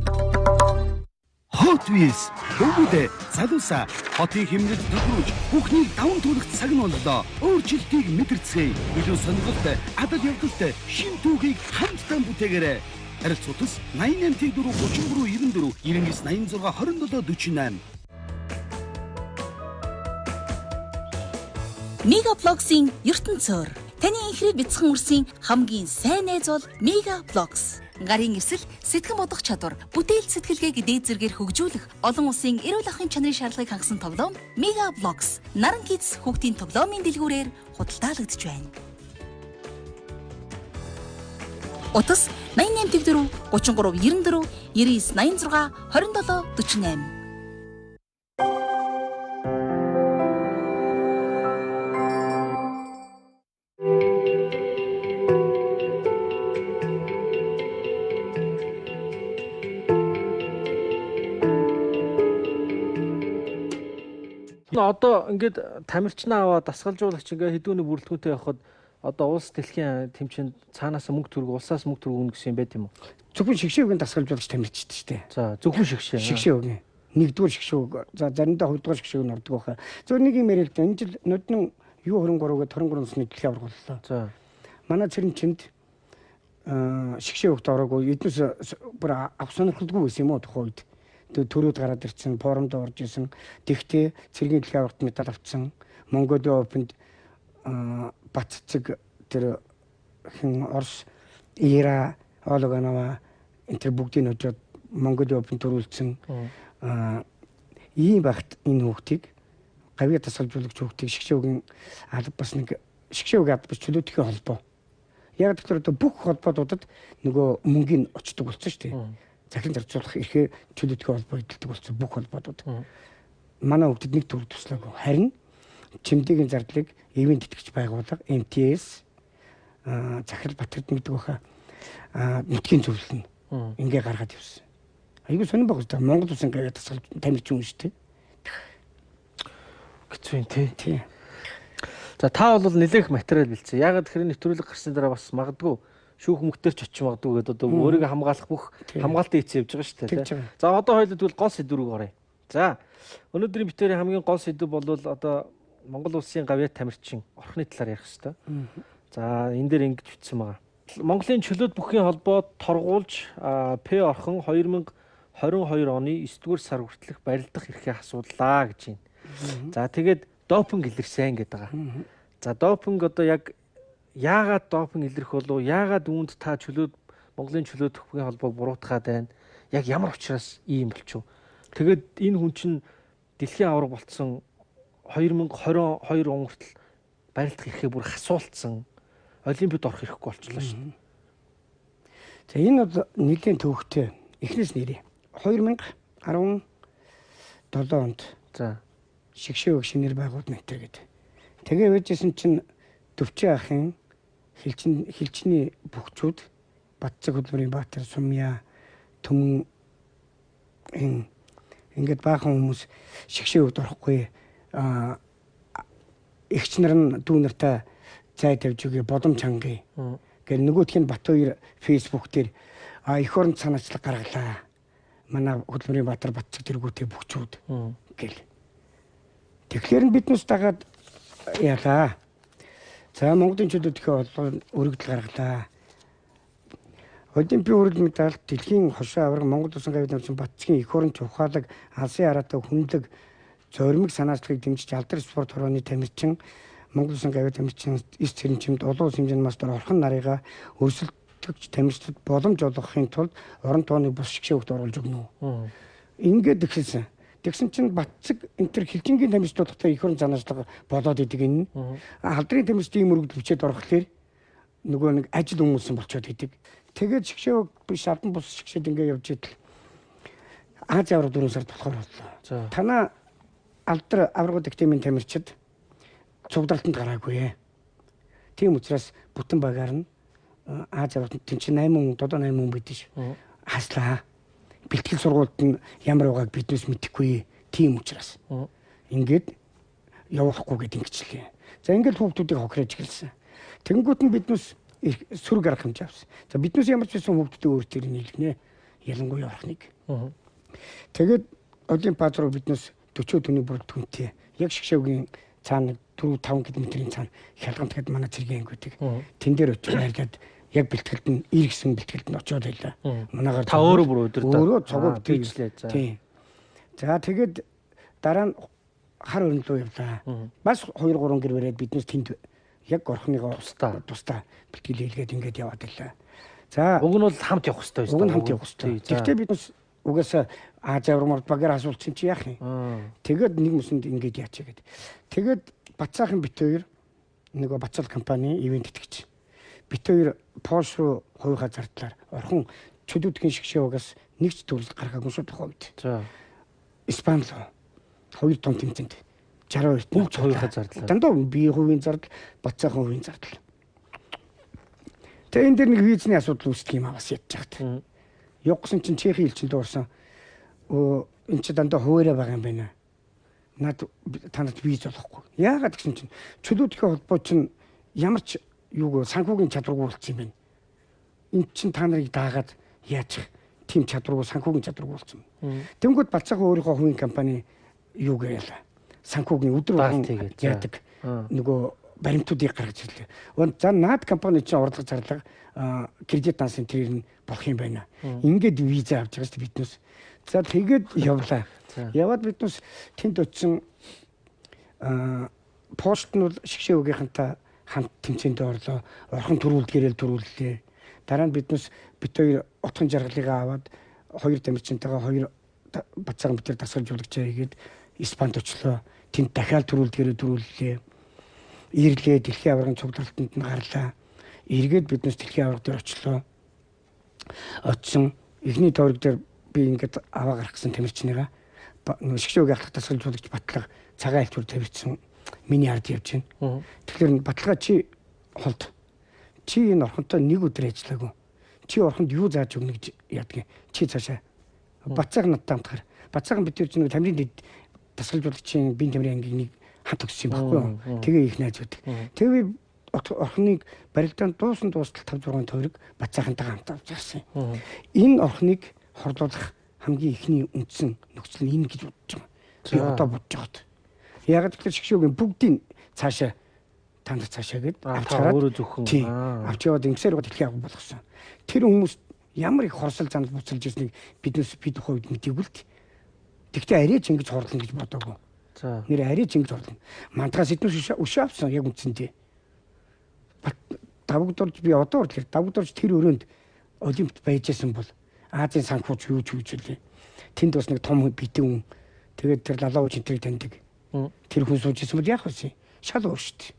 [SPEAKER 8] Hot Wheels бүгдээ залуусаа хотын хэмнэлд тохируулж бүхнийг даван туулах цаг нь боллоо. Өөрчлөлтийг мэдэрцгээе. Илүү сонирхолтой, адал явдалтай шинэ түүхийг хамтдаа бүтээгээрэй. Харилцуутас 88 4 33 94 99 86 27 48.
[SPEAKER 5] Megablocks-ийн ертөнцөөр таны инхрээ бяцхан үрсийн хамгийн сайн найз бол Megablocks. Гарын эсэл сэтгэн бодох чадвар, бүтээл сэтгэлгээг дээд зэргээр хөгжүүлэх олон улсын эрүүл ахуйн чанарын шаардлагыг хангасан тоглоом Megablocks Наран Kids хүүхдийн тоглоомын дэлгүүрээр худалдаалагдж байна. Утас 88 4 33 94 99 86 27 48.
[SPEAKER 1] Одоо ингээд тамирчнаа аваад дасгалжуулагч ингээд хэдүүний бүрэлдэхүүнтэй явахад одоо улс дэлхийн тэмцээнд цаанаас мөнгө төрөг улсаас мөнгө төрөг үнэ гэсэн юм байт юм уу?
[SPEAKER 2] Зөвхөн шигшээгийн дасгалжуулагч тамирчид шүү дээ.
[SPEAKER 1] За зөвхөн шигшээ.
[SPEAKER 2] Шигшээ. Нэгдүгээр шигшээ. За заримдаа хоёрдугаар шигшээг нь ордог байхаа. Зөв нэг юм яриа л да. Энэ жил нодны юу 23-гээд 23 насны дэлхийн авраг боллоо. За. Манай Цэрэнчинд шигшээ хөвгт ороогүй эднээс бүр авах сонирхолгүй байсан юм уу тухайн үед. Төрөөд гараад ирсэн, форумд орж исэн. Тэгтээ цэргийн дэлхийн аврагт медаль авсан. Монголын Опенд Батцэг тэр хин Орос Ира Ологанова энэ тэр бүгдийг очоод Монголын Опенд төрүүлсэн. Ийм багт энэ хүүхдийг гавьяа тасгалжуулагч хүүхдийг шигшээгийн алба бас нэг шигшээгийн алба чөлөөтийн холбоо. Яг тэгэхээр бүх холбоодуудад нөгөө мөнгөний очдог болсон шүү дээ. Захиран зарцуулах эрхээ чөлөөтгөө холбоо эдэлдэг болсон бүх холбоодууд. Манай хүүхдэд нэг төр туслаагүй. Харин чимдээгийн зардлыг ивент тэтгэж байгуулга МТС захирал Батэрд нэгдэг баха нутгийн зөвлөл нь ингээ гаргаад явсан. Айгуу сонирн баг уу? Монгол улсын гавьяа тасгал тамирчин хүн шүү дээ.
[SPEAKER 1] Гэцүү тий. За та бол нэлээх материал бэлдсэн. Ягаад гэхээр нэвтрүүлэг гарсны дараа бас магадгүй шүүх мөхтөрч очиж магадгүй гэдэг одоо өөрийгөө хамгаалах бүх хамгаалтын эцэг явж байгаа шүү дээ. За одоо хоёул тэгвэл гол сэдвүүг оръё. За өнөөдрийн битэрийн хамгийн гол сэдв бол одоо Монгол улсын гавьяа тамирчин орхны талаар ярих хэрэгтэй. За энэ дээр ингэж бичсэн байгаа. Монголын чөлөөт бүхний холбоо торгуулж П орхон 2022 оны 9-р сар хүртэлх барилдах эрхээ асууллаа гэж байна. За тэгээд допинг илэрсэн гэдэг байгаа. За допинг одоо яг яагаад допинг илэрх болов? Яагаад үүнд та Монголын чөлөөт бүхний холбоог буруутгаад байна? Яг ямар учраас ийм болчихв? Тэгээд энэ хүн чинь дэлхийн авраг болцсон 2022 он хүртэл барилдах эрхээ бүр хасуулсан. Олимпиад орох эрхгүй болчихлоо шүү дээ.
[SPEAKER 2] За энэ бол нэлийн төвхтэй. Эхнээс нэрээ. 2017 онд за шигшээг шинээр байгуулна гэдэг. Тэгээ байжсэн чинь Төвчийн ахын хилчний бүхчүүд Батцэг хөдөлмөрийн Баатар Сумья Түмэн ингээд баахан хүмүүс шигшээгд орохгүй эгч нар нь дүү нартай зай тавьж өгье боломж хангая гэл нөгөөх нь Батбаяр фейсбુક дээр эх орон санаачлаг гаргалаа манай хөдөлмөрийн Баатар Батцэг тэргүүтээ бүхчүүд гэл тэгэхээр нь биднээс дагаад яалаа. За Монголын чөлөөтгөө холбоо өргөдөл гаргалаа. Олимпийн хүрэл медаль дэлхийн хошоо авраг Монгол улсын гавьяа тамирчин Батцгийн эх орон ухаалаг алсын хараатай хүнлэг зоримог санаачлагыг дэмжиж алдар спорт хорооны тамирчин Монгол улсын гавьяа тамирчин эс цэрэнчимд олон улсын хэмжээний мастер орхон нарыгаа өрсөлдөгч тамирчид боломж олгохын тулд орон тооны бус шигшээгт оруулж өгнө. Ингээд ихсэн. Тэгсэн чинь Батцэг энэ төр хилжингийн тамирчид болохтой их орон занаачлага болоод идэг энэ. Халдрын тамирчид ийм өргөд бичээд орохлоор нөгөө нэг ажил хүмүүс болчиход идэг. Тэгээд шгшээ биш албан бус шгшээд ингээ явж идэл. Аз авраг 4 сард болохоор боллоо. Танаа алдар аврагууд актемийн тамирчид цугдалтанд гараагүй. Тийм учраас бүтэн багаар нь Аз аврагт тэнцэн 8 хүн, додоо 8 хүн байдсан ш. Хаслаа. Бэлтгэл сургуульд нь ямар байгааг биднээс мэдэхгүй. Тийм учраас. Ингээд явуулахгүй гэдэг ингэчлээ. За ингээд хүүхдүүдийг хохирож эхэлсэн. Тэнгүүд нь биднээс сүрэг арга хэмжээ авсан. За биднээс ямар ч байсан хүүхдүүдээ өөр төр нийлгэнэ. Ялангуяа орхныг. Тэгээд Олимпиад руу биднээс 40 төгний бүр түнтэй. Яг шгшээгийн цаана 4-5 км-ийн цаана хялгант гэдэг манай цэргийн ангиудаг. Тэн дээр очиж байгаад яг бэлтгэлд нь иргэсэн бэлтгэлд нь очиод байлаа. Манайгаар
[SPEAKER 1] та өөрөө бүр өдөртөө
[SPEAKER 2] өөрөө цогог
[SPEAKER 1] бичлээ.
[SPEAKER 2] Тийм. За тэгээд дараа нь хар өрн рүү явлаа. Бас 2-3 гэр бариад биднээс тэнд яг орхныгоо тустаа бэлтгэл хийлгээд ингээд яваад байлаа. За
[SPEAKER 1] уг нь бол хамт явах хэрэгтэй байсан.
[SPEAKER 2] Уг нь хамт явах хэрэгтэй. Гэхдээ биднээс угаасаа Аз аврагмаар багаар асуулсан чи яах юм. Тэгээд нэг мөсөнд ингээд яачаа гэдэг. Тэгээд Бацаахан бит хоёр нөгөө Бацал компани ивент итгэж. Бит хоёр Польш руу хувийнхаа зардлаар орхон чөлөөтгийн шгшээ угаас нэг ч төрөл гаргаагүй шүү тохиолд. За. Испани руу 2 том тэмцээнд 62
[SPEAKER 1] бүгд хувийнхаа зардлаар.
[SPEAKER 2] Дандаа би хувийн зардал, Бацаахан хувийн зардал. Тэгээ энэ дэр нэг визний асуудал үүсдэг юм аа бас ядчих хат. Явсан чинь Чехийн элчинд орсон. Энд чи дандаа хуваараа байгаа юм байна. Наад танад виз болохгүй. Яагаад гэсэн чинь чөлөөтгийн холбоо чинь ямар ч юуг санхүүгийн чадваргүй болсон юм байна. Энд чинь та нарыг даагаад яаж тийм чадваргүй санхүүгийн чадваргүй болсон. Тэнгүүд Бацаахан өөрийнхөө хувийн компани юу гээл санхүүгийн өдөр болгон яадаг нөгөө баримтуудыг гаргаж ирлээ. За наад компани чинь орлого зарлага кредит дансын тэрээр нь болох юм байна. Ингээд виза авч байгаа шүү дээ биднээс. За тэгээд явлаа. Яваад биднээс тэнд очисон пост нь бол шгшээ өгийнхэнтэй хамт тэмцээнд орлоо. Орхон төрүүлдгээрэл төрүүллээ. Дараа нь биднээс бит хоёр утгын жаргалыгаа аваад 2 тамирчинтайгаа 2 Бацаахан битэр дасгалжуулагчаа хийгээд Испанд очлоо. Тэнд дахиад төрүүлдгээрээ төрүүллээ. Ирлээ дэлхийн аваргын цуглалтанд нь гарлаа. Эргээд биднээс дэлхийн аварга дээр очлоо. Очсон эхний тойрог дээр би ингээд аваа гаргасан тамирчныгаа шгшөөгийн алхах дасгалжуулагч Батлага цагаан альтур тавьчихсан миний ард явж байна. Тэгэхээр Батлага чи холд. Чи энэ орхонтой нэг өдөр ажиллаагүй. Чи орхонд юу зааж өгнө гэж яадгийг. Чи цаашаа Бацаахан надтай хамтгаар. Бацаахан бид тэр чинь тамирын дасгалжуулагчийн бие тамирын ангийн нэг хамт өгсөн юм баггүй юу. Тэгээ их найз үүдэг. Тэгээ би орхныг барилдаанд дуустал 5-6 тойрог Бацаахантайгаа хамт авч гарсан. Энэ орхныг хорлуулах хамгийн ихний үндсэн нөхцөл нь энэ гэж бодож байгаа. Би одоо бодож байгаа. Яг тэгэхээр шгшөөгийн бүгдийг цаашаа танд цаашаа гээд авчираад
[SPEAKER 1] өөрөө зөвхөн
[SPEAKER 2] авч яваад ингэсээр гоо дэлхийн агуу болгосон. Тэр хүмүүс ямар их хорсол занал буцалж ирснийг биднээс бид хувьд мэдээгүй л. Тэгтээ арайч ингэж хорлоно гэж бодоагүй. За. Нэр арайч ингэж хорлоно. Мантгаас эднээс өшөө авсан яг үндсэндээ. Давагдорж би одоо хүртэл давагдорж тэр өрөөнд Олимпиад байжсэн бол Азийн санхүүч юу ч үжилээ. Тэнд бас нэг том битэн хүн. Тэгээд тэр лалаа үуч энэ таньдаг. Тэр хүн суужсэн бол яах вэ? Шал өөр шүү дээ.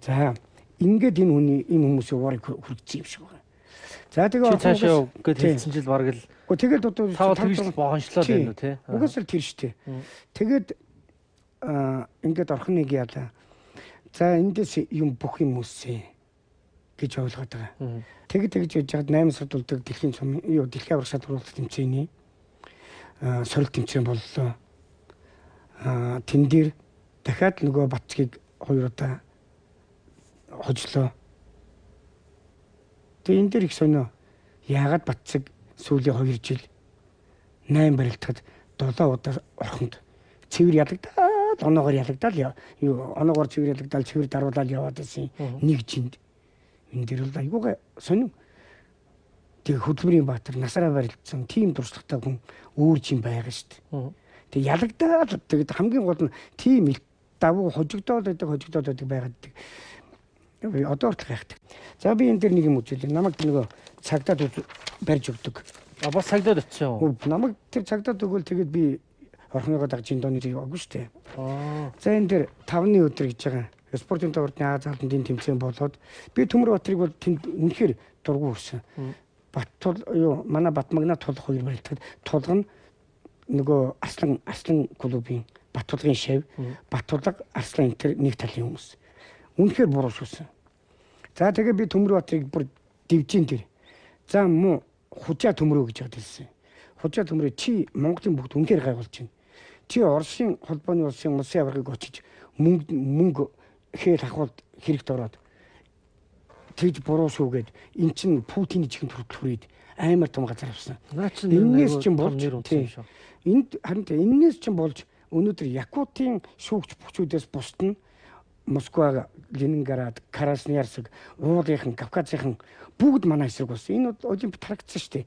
[SPEAKER 2] За ингээд энэ хүмүүсийн уурыг хүргэсэн юм шиг байна. За тэгээ
[SPEAKER 1] цаашаа гээд хэлсэн жил бараг л.
[SPEAKER 2] Тэгээд одоо
[SPEAKER 1] тавж богончлоод байна уу те?
[SPEAKER 2] Угсаал тэр шүү дээ. Тэгээд ингээд орхныг яалаа. За эндээс юм бүх юм үсэ гэж ойлгоод байгаа. Тэгж яж хаад 8 сард болдог дэлхийн аврах шалралт тэмцээний сорилт тэмцээн боллоо. Тэн дээр дахиад нөгөө Батцгийг 2 удаа хожлоо. Тэгээ энэ дээр их сонио. Яагаад Батцэг сүүлийн 2 жил 8 барилдахад 7 удаа орхонд цэвэр ялагдаад оноогоор ялагдаад оноогоор цэвэр ялагдаад цэвэр даруулаад яваад байсан нэг жинд. Энэ дээр бол айгуугаа сонио. Тэгээ хөдөлмөрийн баатар насаараа барилдсан тийм дурслагатай хүн өөр жин байгаа шүү дээ. Тэгээ ялагдаад тэгээд хамгийн гол нь тийм давуу хожигдоод байдаг байгаад. Одоо хүртэл гайхдаг. За би энэ дээр нэг юм үзүүлээ. Намайг нөгөө цагдаад барьж өгдөг.
[SPEAKER 1] Бас цагдаад очив.
[SPEAKER 2] Намайг тэр цагдаад өгвөл тэгээд би орхиныгоо дагж Индонез яваагүй шүү дээ. За энэ дээр 5-ны өдөр гэж байгаа. Спортын товарны Аз албаны тэмцээн болоод би Төмөрбаатарыг бол тэнд үнэхээр дургу хүрсэн. Баттул юу манай Батмагнаа тулах 2 барилдахад тулга нь нөгөө Арслан клубын Баттулгын шав, Баттулга Арслан энэ нэг талын хүмүүс. Үнэхээр буруу шүүсэн. За тэгээ би Төмөрбаатарыг бүр дивжин тэр. За муу хужаа төмрөө гэж хэлсэн. Хужаа төмрөө чи Монголын бүгд үнэхээр гайвуулж байна. Чи Оросын холбооны улсын аваргыг очиж мөнгө хээр ахвал хэрэгт ороод тэгж буруу шүүгээд эн чин Путиний чихэнд хүрээд амар том газар авсан. Энээс чинь болж энд харин энээс чинь болж өнөөдөр Якутийн шүүгч бүчүүдээс бусд нь Москва, Ленинград, Красноярск, уулынхан, Кавказынхан бүгд манай эсрэг болсон. Энэ олимпиад харагдсан шүү дээ.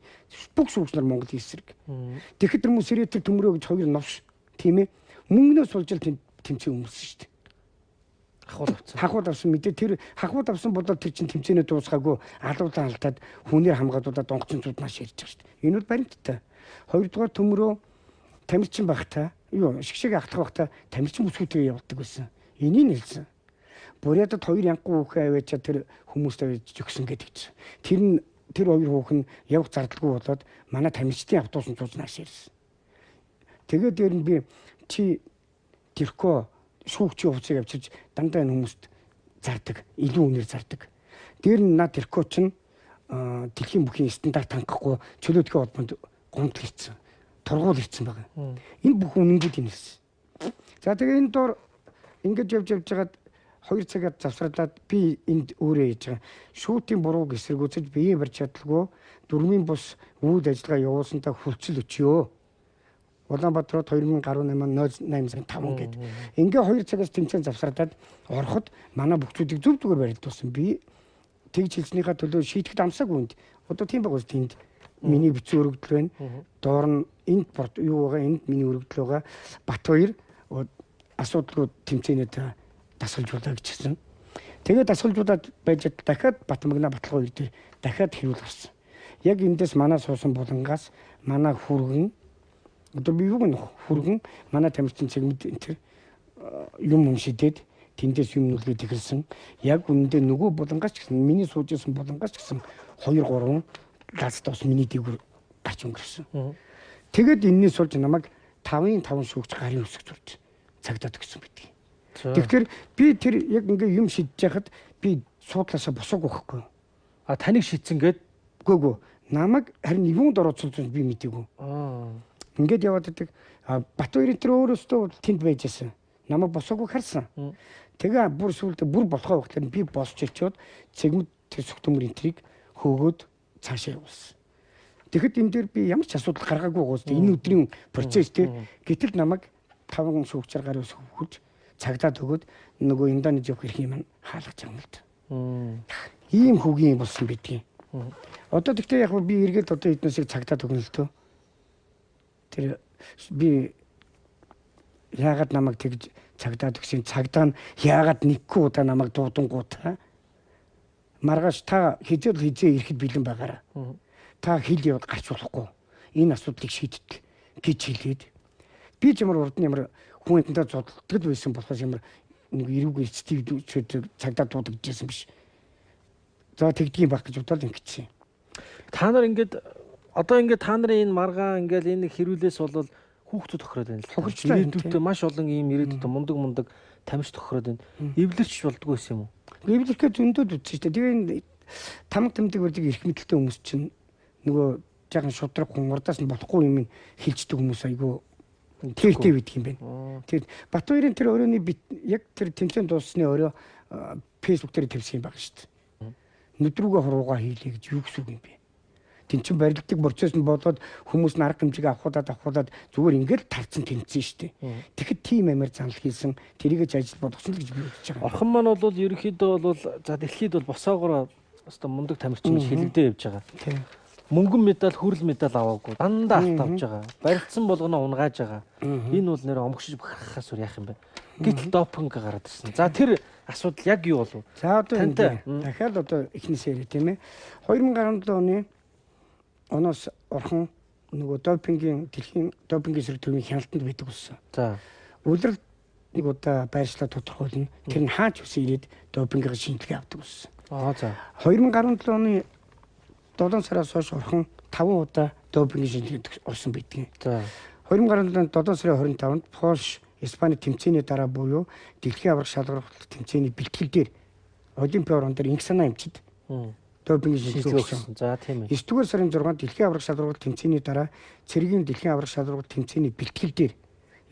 [SPEAKER 2] Бүх шүүгч нар Монголын эсрэг. Тэгэхэд тэр Сүрэтэр төмрөө гэж хоёр новш тийм ээ. Мөнгнөөс болж л тэмцээн өмсөн шүү дээ. Хахууд авсан мэдээ тэр хахууд авсан бодоод тэр чин тэмцээнээ дуусгаагүй алуулан алдаад хүнээр хамгаалуулаад донгоцонцууд маш ярьж байгаа шүү дээ. Энэ бол баримттай. Хоёрдугаар төмрөө тамирчин багтаа юу шгшэг ахтах багтаа тамирчин бүсгүүтээ явуулдаг байсан. Энийг хэлсэн. Бурятад 2 янгуу хүүхэн аваачаа тэр хүмүүст авч өгсөн гэдэг чинь. Тэр 2 хүүхэн явах зардалгүй болоод манай тамирчдын автобусанд сууж нааш ирсэн. Тэгээд дээр нь би чи тэрхүү шүүгчийн хувцсыг авчирч дандаа энэ хүмүүст зардаг, илүү үнээр зардаг. Дээр нь над тэрхүү чинь дэлхийн бүхий стандарт хангахгүй чөлөөтгөө холбоонд гомдол хийсэн. Тургуул хийсэн байгаа. Энэ бүх үнэнгүүд юм хэлсэн. За тэгээ энэ доор ингэж явж байгаад 2 цагаар завсралаад би энд өөрөө хийж байгаа. Шүүтийн бурууг эсэргүүцэж бие барьж чадалгүй дөрмийн бус үйл ажиллагаа явуулсантаа хүлцэл өчөө. Улаанбаатарт 2018 08-5 гээд. Ингээ 2 цагаас тэмцээн завсралаад ороход манай бүхчүүдийг зөв зүгээр барилдуулсан. Би тэгж хэлснийхаа төлөө шийтгэд амсаагүй үнд. Одоо тийм байгаас тэнд миний бичсэн өргөдөл байна. Доор нь энд юу байгаа энд миний өргөдөл байгаа. Батбаяр асуудалгүй тэмцээнэд дасгалжуулаа гэж хэлсэн. Тэгээд дасгалжуулаад байж дахиад Батмагна баталгаа хоёр дээр дахиад хэрүүл гарсан. Яг эндээс манай суусан булангаас манай хүргэн одоо би юу гэнэ хүргэн манай тамирчин цэгмэд энэ тэр юм шидэд тэндээс юм нүлгээд ихэлсэн. Яг үнэндээ нөгөө булангаас ч гэсэн миний сууж исэн булангаас ч гэсэн 2-3 гац тос миний дээгүр гарч өнгөрсөн. Тэгээд энэний суулж намайг 5-5 шүүгч гарын үсэг зурж цагдаад өгсөн байдаг. Тэгэхээр би тэр яг ингээ юм шидэж яхад би суудлаасаа босоогүй байхгүй.
[SPEAKER 1] А таныг шидсэн гээд
[SPEAKER 2] гүгүү намайг харин юунд орооцолж би мэдээгүй. Ингээд яваад байдаг. Батбаяр тэр өөрөөсөө тэнд байж байсан. Намайг босоогүй харсан. Тэгээ бүр сүултээ бүр болохоо багтаар би босч ичээд цэгмэд төсөх төмөр энтрийг хөөгөөд цаашаа явуулсан. Тэгэхэд энэ дээр би ямар ч асуудал гаргаагүй гоос. Энэ өдрийн процесс дээр гэтэл намайг 5 шүүгчээр гар ус хөвгөж цагдаад өгөөд нөгөө Индонез явах хэрэг юм хаалгаж байгаа юм л да. Ийм хөгийн болсон бидгийг. Одоо тэгтээ яг би эргээд одоо эднээсийг цагдаад өгнө л дөө. Тэр би яагаад намайг тэгж цагдаад өгсөн цагдаа нь яагаад нэггүй удаа намайг дуудангуудаа маргааш та хизээ ирэхэд бэлэн байгаараа. Та хил яваад гарч болохгүй. Энэ асуудлыг шийддэг гэж хэлээд би ч ямар урд нь ямар хүн энэтэй зодтолдог байсан болохоос ямар нэг эрүүг эцтийг цагдаа дуудаж байсан биш. За тэгдгийн баг гэж бодоод ингэсэн.
[SPEAKER 1] Та нар ингээд одоо ингээд та нарын энэ маргаан ингээд энэ хэрүүлээс бол хүүхдүүд тохироод байна л. Ирээдүйд маш олон ийм ирээдүйд мундаг тамирч тохироод байна. Эвлэрч болдгоо байсан юм уу?
[SPEAKER 2] Эвлэрхээ зөндөөд үтсэн шүү дээ. Тэгээ энэ тамга тамдаг үрдэг эрх мэдэлтэй хүмүүс чинь нөгөө жаахан шудраг хүн урдаас нь болохгүй юм хэлждэг хүмүүс айгүй тэртэй байдаг юм байна. Тэгээд Батбаярын тэр өрөөний яг тэр тэмцээн дууссаны өрөө фэйсбુક дээр тавьсан юм байна шүү дээ. Нүдрүүгээ хуруугаа хийлээ гэж юу гэсэн үг юм бэ? Тэнцэн барилддаг процесс нь болоод хүмүүс нь арга хэмжээгээ авахудаад зүгээр ингээд тарцсан тэмцэн шүү дээ. Тэгэхэд тийм амар занал хийсэн тэрийгэж ажил болгосон л гэж би бодож байгаа.
[SPEAKER 1] Орхон маань бол ерөнхийдөө бол за дэлхийд бол босоогоор өстой мундаг тамирчин шилэгдээ явж байгаа.
[SPEAKER 2] Тийм.
[SPEAKER 1] Мөнгөн медаль, хүрэл медаль аваагүй. Дандаа алт авж байгаа. Барилдсан болгоно унгааж байгаа. Энэ бол нэр омгшиж бахархахаас өөр яах юм бэ? Гэтэл допинг гараад ирсэн. За тэр асуудал яг юу болов?
[SPEAKER 2] За одоо энэ дахиад одоо эхнээсээ тийм ээ. 2017 оны оноос орхон нөгөө допингийн дэлхийн допингийн эсрэг төвийн хяналтанд байдаг болсон.
[SPEAKER 1] За.
[SPEAKER 2] Улирал нэг удаа байршлаа тодорхойлно. Тэр нь хаач үсэн ирээд допингийн шинжилгээ авдаг болсон.
[SPEAKER 1] За.
[SPEAKER 2] 2017 оны 7 сараас хойш орхон 5 удаа допингийн шинжилгээнд орсон байдгийг.
[SPEAKER 1] За.
[SPEAKER 2] 2017 оны 7 сарын 25-нд Польш, Испани тэмцээний дараа буюу дэлхийн аврах шалралт тэмцээний бэлтгэл дээр Олимпийн орон дээр инх санаа эмчид допингийн шинжилгээ өгсөн.
[SPEAKER 1] За тийм ээ.
[SPEAKER 2] 9 дугаар сарын 6-нд дэлхийн аврах шалралт тэмцээний дараа цэргийн дэлхийн аврах шалралт тэмцээний бэлтгэл дээр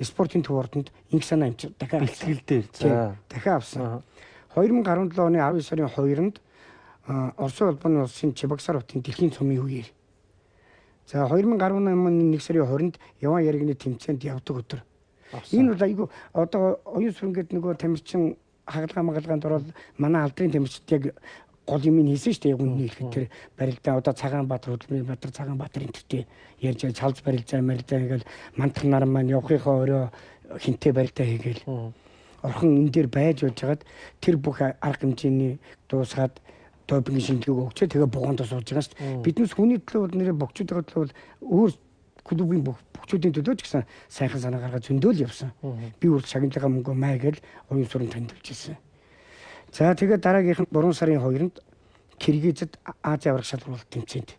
[SPEAKER 2] спортын төв ордонд инх санаа эмчид дахиад
[SPEAKER 1] бэлтгэл дээр. За.
[SPEAKER 2] Дахиад авсан. 2017 оны 12 сарын 2-нд Орос улбаны улсын Чебоксар хотын дэлхийн цомын үеэр. За 2018 оны 1 сарын 20-нд Яван яригны тэмцээнд явдаг өдөр. Энэ бол айгүй одоо оюун сүрэнгээд нөгөө тамирчин хагалгаанд ороод манай алдрын тамирчид яг гол юм хийсэн шүү дээ. Яг үнэ хэлэхэд тэр барилдаа одоо Цагаанбаатар, Хөдөлмөрийн Цагаанбаатар энтертэй ярьж чалж барилзаа ингээл мантар нар маань явахынхаа өрөө хинтээ барилдаа хийгээл орхон энэ дээр байж байгаад тэр бүх арга хэмжээний дуусгаад допингийн шинжилгээг өгчөө тэгээ бугоонд сууж байгаа шүү дээ. Биднес хүний төлөө бол нэрээ богчуудын төлөө өөр клубын богчуудын төлөө ч гэсэн сайхан санаа гаргаад зөндөөл явсан. Би өөр шагналынхаа мөнгөө майгээл оюун сүрэн танилцуулж ирсэн. За тэгээд дараагийнх нь 3 сарын 2-нд Киргизэд Азийн аврах шалралт тэмцээнд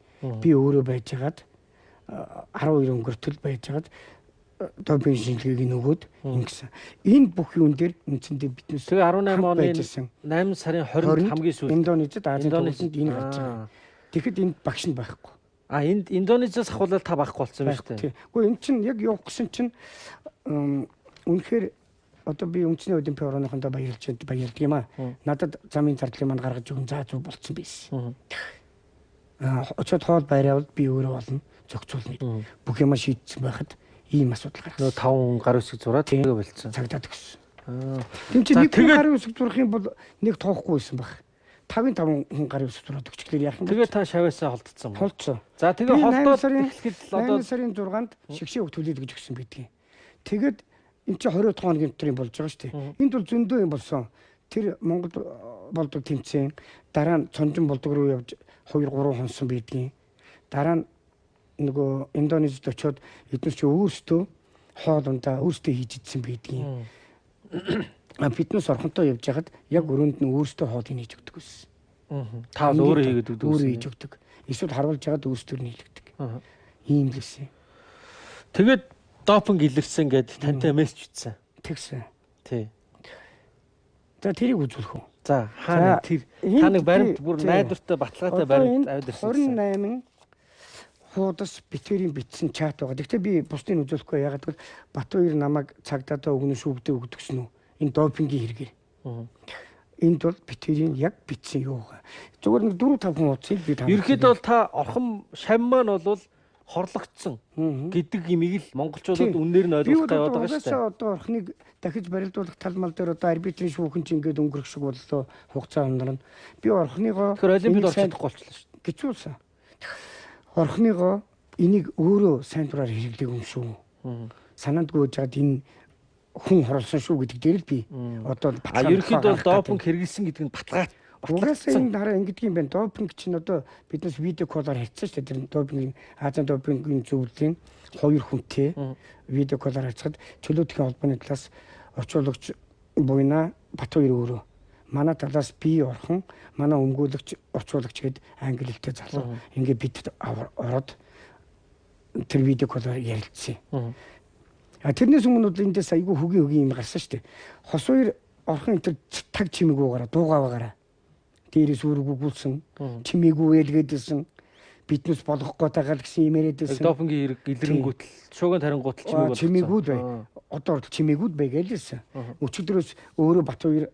[SPEAKER 2] би өөрөө байжгаад 12 өнгөртөл байжгаад допинг шинжилгээг нөгөөд ингэсэн. Энэ бүх юун дээр үндсэндээ биднес
[SPEAKER 1] тэгээ 18 оны 8 сарын 20-нд хамгийн сүүлд
[SPEAKER 2] Индонезид Азийн төвлөрөнд энэ гарч байгаа. Тэгэхэд энд багш нь байхгүй.
[SPEAKER 1] Энд Индонезиас ахуулаад та байхгүй болсон байна шүү дээ.
[SPEAKER 2] Гэхдээ энэ чинь яг явах гэсэн чинь үнэхээр одоо би өмчний Олимпийн орооныхондоо баярлдаг юм аа. Надад замын зардлыг манд гаргаж өгөн заа зүг болцсон байсан. Очоод хоол байраад би өөрөө болно зохицуулна. Бүх юм шийдсэн байхад ийм асуудал гарсан.
[SPEAKER 1] 5 гар үсэг зураад тэгээ болцсон.
[SPEAKER 2] Цагдаад өгсөн. Тэм чи нэг гар үсэг зурах юм бол нэг тоохгүй байсан баг. 5 гар үсэг зураад өгчлээ яах юм бэ?
[SPEAKER 1] Тэгээ та шавьяасаа холдсон.
[SPEAKER 2] Холдсон.
[SPEAKER 1] За тэгээ холдоод эхлэхэд
[SPEAKER 2] одоо 8 сарын 6-нд шигшээ хөт төлөөлөг гэж өгсөн байдгийг. Тэгээд энэ чи 20 хоногийн өдрийн болж байгаа шүү дээ. Энд бол зөндөө юм болсон. Тэр Монгол болдог тэмцээн дараа нь цонжин болдог руу явж 2-3 хонсон байдгийг. Дараа нь нөгөө Индонезид очиод эдгээр чи өөрсдөө хоолундаа өөрсдөө хийж идсэн байдгийг. Фитнес орхонтой явж байхад яг өрөөнд нь өөрсдөө хоолыг хийж өгдөг байсан.
[SPEAKER 1] Та өөрөө хийгээд өгдөг.
[SPEAKER 2] Өөрөө хийж өгдөг. Эсвэл харуулж байгаад өөрсдөр нь хийлгдэг. Ийм л байсан.
[SPEAKER 1] Тэгээд допинг илэрсэн гэд тантай мессеж бичсэн.
[SPEAKER 2] Тэгсэн.
[SPEAKER 1] Тий.
[SPEAKER 2] За тэрийг үзүүлэх үү?
[SPEAKER 1] За хаана тэр та нэг баримт бүр найдвартай баталгаатай баримт аваад ирсэн.
[SPEAKER 2] 28 хуудас битэрийн битсэн чат байгаа. Гэхдээ би бусдыг үзүүлэхгүй. Ягаад гэвэл Батбаяр намайг цагдаа өгнө шүүгдээ өгдөгсөн үү? Энэ допингийн хэрэгээр. Энд бол битэрийн яг битсэн юу байгаа. Зүгээр нэг 4-5 хүн утсыг би тань.
[SPEAKER 1] Ерхэд бол та орхон шам маань бол хорлогдсон гэдэг имийг л монголчуудад үнээр нь ойлгох тавиад байгаа шүү дээ.
[SPEAKER 2] Одоо орхныг дахиж барилдуулах тал мал дээр одоо арбитрийн шүүхэн чинь ингээд өнгөрөх шиг боллоо хугацаа өнөрн. Би орхныгоо
[SPEAKER 1] тэгэхээр олимпиад орж чадахгүй болчихлоо шүү дээ.
[SPEAKER 2] Гэцүүлсэн. Орхныгоо энийг өөрөө сайн дураар хэрэглэег юм шүү. Санаанд гүйж хаад энэ хүн хорлсон шүү гэдэг дээр л би одоо
[SPEAKER 1] ерөөхдөө бол допинг хэрэгэлсэн гэдэг нь баталгаа.
[SPEAKER 2] Угаасаа энэ дараа ингэдэг юм байна. Допинг чинь одоо биднес видео колоор харьцсан шүү дээ. Тэр допингийн Азийн допингийн зөвлөлийн 2 хүнтэй видео колоор харьцахад чөлөөтийн холбооны талаас орчуулагч буйна Батбаяр өөрөө манай талаас би орхон манай өмгөөлөгч орчуулагч гээд англи хэлтэй залуу ингээ бид ороод тэр видео колоор ярилцсан. Тэрнээс өмнө бол эндээс айгүй хөгийн юм гарсан шүү дээ. Хос хоёр орхон энэ таг чимээгүүгаараа дуугаваагаараа дээрээс үргүүлсэн чимээгүй ялгээдсэн биднес болохгүй тагаал гэсэн юм яриадсэн.
[SPEAKER 1] Допингийн хэрэг илрэнгүүтэл шууган тарингуутал
[SPEAKER 2] чимээгүүд бай. Одоо чимээгүүд бай гэлээсэн. Өчигдрөөс өөрөө Батбаяр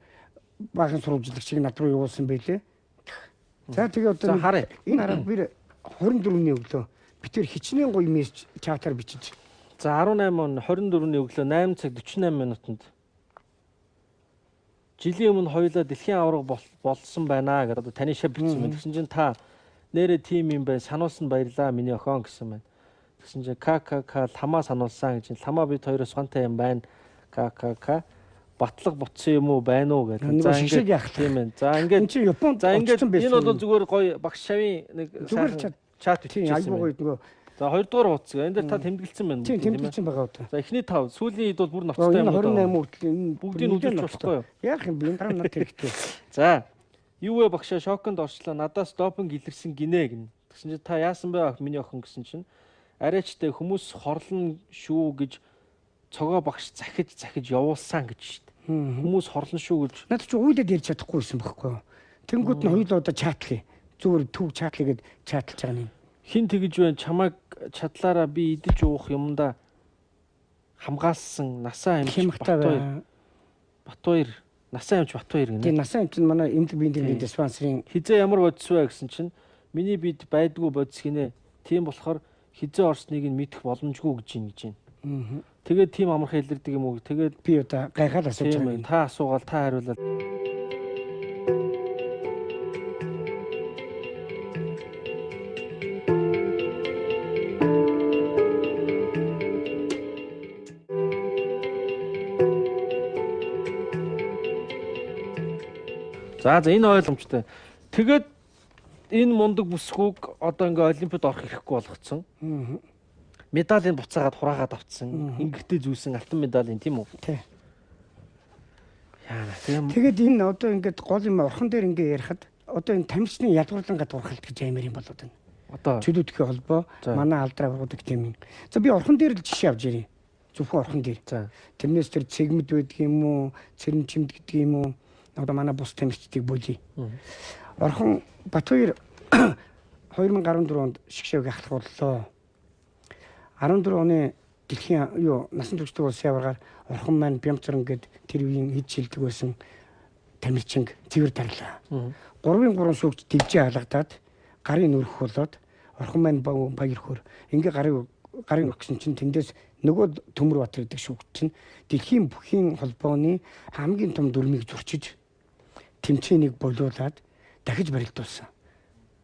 [SPEAKER 2] баахан сурвалжлагчийг над руу явуулсан байлээ. За тэгээ одоо энэ хараад би 24-ний өглөө би тэр хичнээн гоё мессеж чатаар бичиж.
[SPEAKER 1] За 18 он 24-ний өглөө 8 цаг 48 минутанд жилийн өмнө хоёулаа дэлхийн аварга болсон байна гэдэг одоо таны шав бичсэн байна. Тэгсэн чинь та нэрээ тим юм байна. Сануулсан баярлаа миний охин гэсэн байна. Тэгсэн чинь ККК ламаа сануулсан гэж. Ламаа бид хоёроос сонтой юм байна. ККК батлаг бутсан юм уу байна уу гэдэг.
[SPEAKER 2] За ингээд яах тийм
[SPEAKER 1] байна. За ингээд
[SPEAKER 2] чи Японд
[SPEAKER 1] за ингээд энэ бол зүгээр гоё багш шавын нэг
[SPEAKER 2] зүгээр чат
[SPEAKER 1] бичсэн.
[SPEAKER 2] Айгуу гоё нөгөө
[SPEAKER 1] За 2 дугаар хуудас. Энд дээр та тэмдэглэсэн байна.
[SPEAKER 2] Тийм тэмдэглэсэн байгаа одоо.
[SPEAKER 1] За эхний 5 сүүлийн хэд бол бүр ноцтой юм уу?
[SPEAKER 2] 28 хүртэл
[SPEAKER 1] бүгдийг нь үзүүлж болохгүй юу?
[SPEAKER 2] Яах юм бэ? Энэ дараа надад хэрэгтэй.
[SPEAKER 1] За. Юу вэ багшаа шоконд орчлоо. Надаас допинг илэрсэн гинэ гин. Тэгсэн чинь та яасан бэ миний охин гэсэн чинь арайчтай хүмүүс хорлно шүү гэж цогоо багш захиж явуулсан гэж шүү дээ. Хүмүүс хорлно шүү гэж.
[SPEAKER 2] Надад ч уйлаад ярьж чадахгүйсэн байхгүй юу? Тэнгүүд нь хоёулаа одоо чаатлах. Зүгээр төв чаатлах гэд чааталж байгаа юм.
[SPEAKER 1] Хин тэгж байна чамайг чадлаараа би идэж уух юмда хамгаалсан насаа амч Батбаяр насаа амч Батбаяр гинэ.
[SPEAKER 2] Тийм насаа амч нь манай эмнэлэг биеийн дэлхийн диспансерын
[SPEAKER 1] хизээ ямар бодис вэ гэсэн чинь миний бид байдгүй бодис гинэ. Тийм болохоор хизээ орсныг нь мэдэх боломжгүй гэж байна. Тэгээд тийм амархан хэлэрдэг юм уу? Тэгээд
[SPEAKER 2] би одоо гайхаад асууж байгаа юм.
[SPEAKER 1] Та асуугаал та хариулаад. За энэ ойлгомжтой. Тэгээд энэ мундаг бүсгүйг одоо ингээ олимпиад орох хэрэггүй болгоцсон. Медалийн буцаагаад хураагаад авцсан. Ингэртэй зүүсэн алтан медалийн тийм үү?
[SPEAKER 2] Тий.
[SPEAKER 1] Яа, тийм.
[SPEAKER 2] Тэгээд энэ одоо ингээд гол юм орхон дээр ингээ ярихад одоо энэ тамирчны ядгуурлан гадуурхалт гэж аймаар юм болоод байна.
[SPEAKER 1] Одоо
[SPEAKER 2] чөлөөтгөө холбоо манай алдраа байгуулдаг тийм юм. За би орхон дээр л жишээ авч ирье. Зөвхөн орхон дээр. За. Тэрнээс тэр цэгмэд байдаг юм уу? Цэрэн чимд гэдэг юм уу? Одоо манай бус тамирчдыг болий. Орхон Батбаяр 2014 онд шгшээг ахлах боллоо. 14 оны дэлхийн насан туршид улсын аваргаар орхон маань Бямцран гээд тэр үеийн хэд шилдэг байсан тамирчин цэвэр дарлаа. 3-3 шүүгч дэвжээ халагдаад гарын нүрэх болоод орхон маань баяр хөр ингээ гарын өгсөн чинь тэндээс нөгөө Төмөр Батар гэдэг шүүгч чинь дэлхийн бүхийн холбооны хамгийн том дүрмийг зурчиж тэмцээнийг болиулаад дахиж барилдуулсан.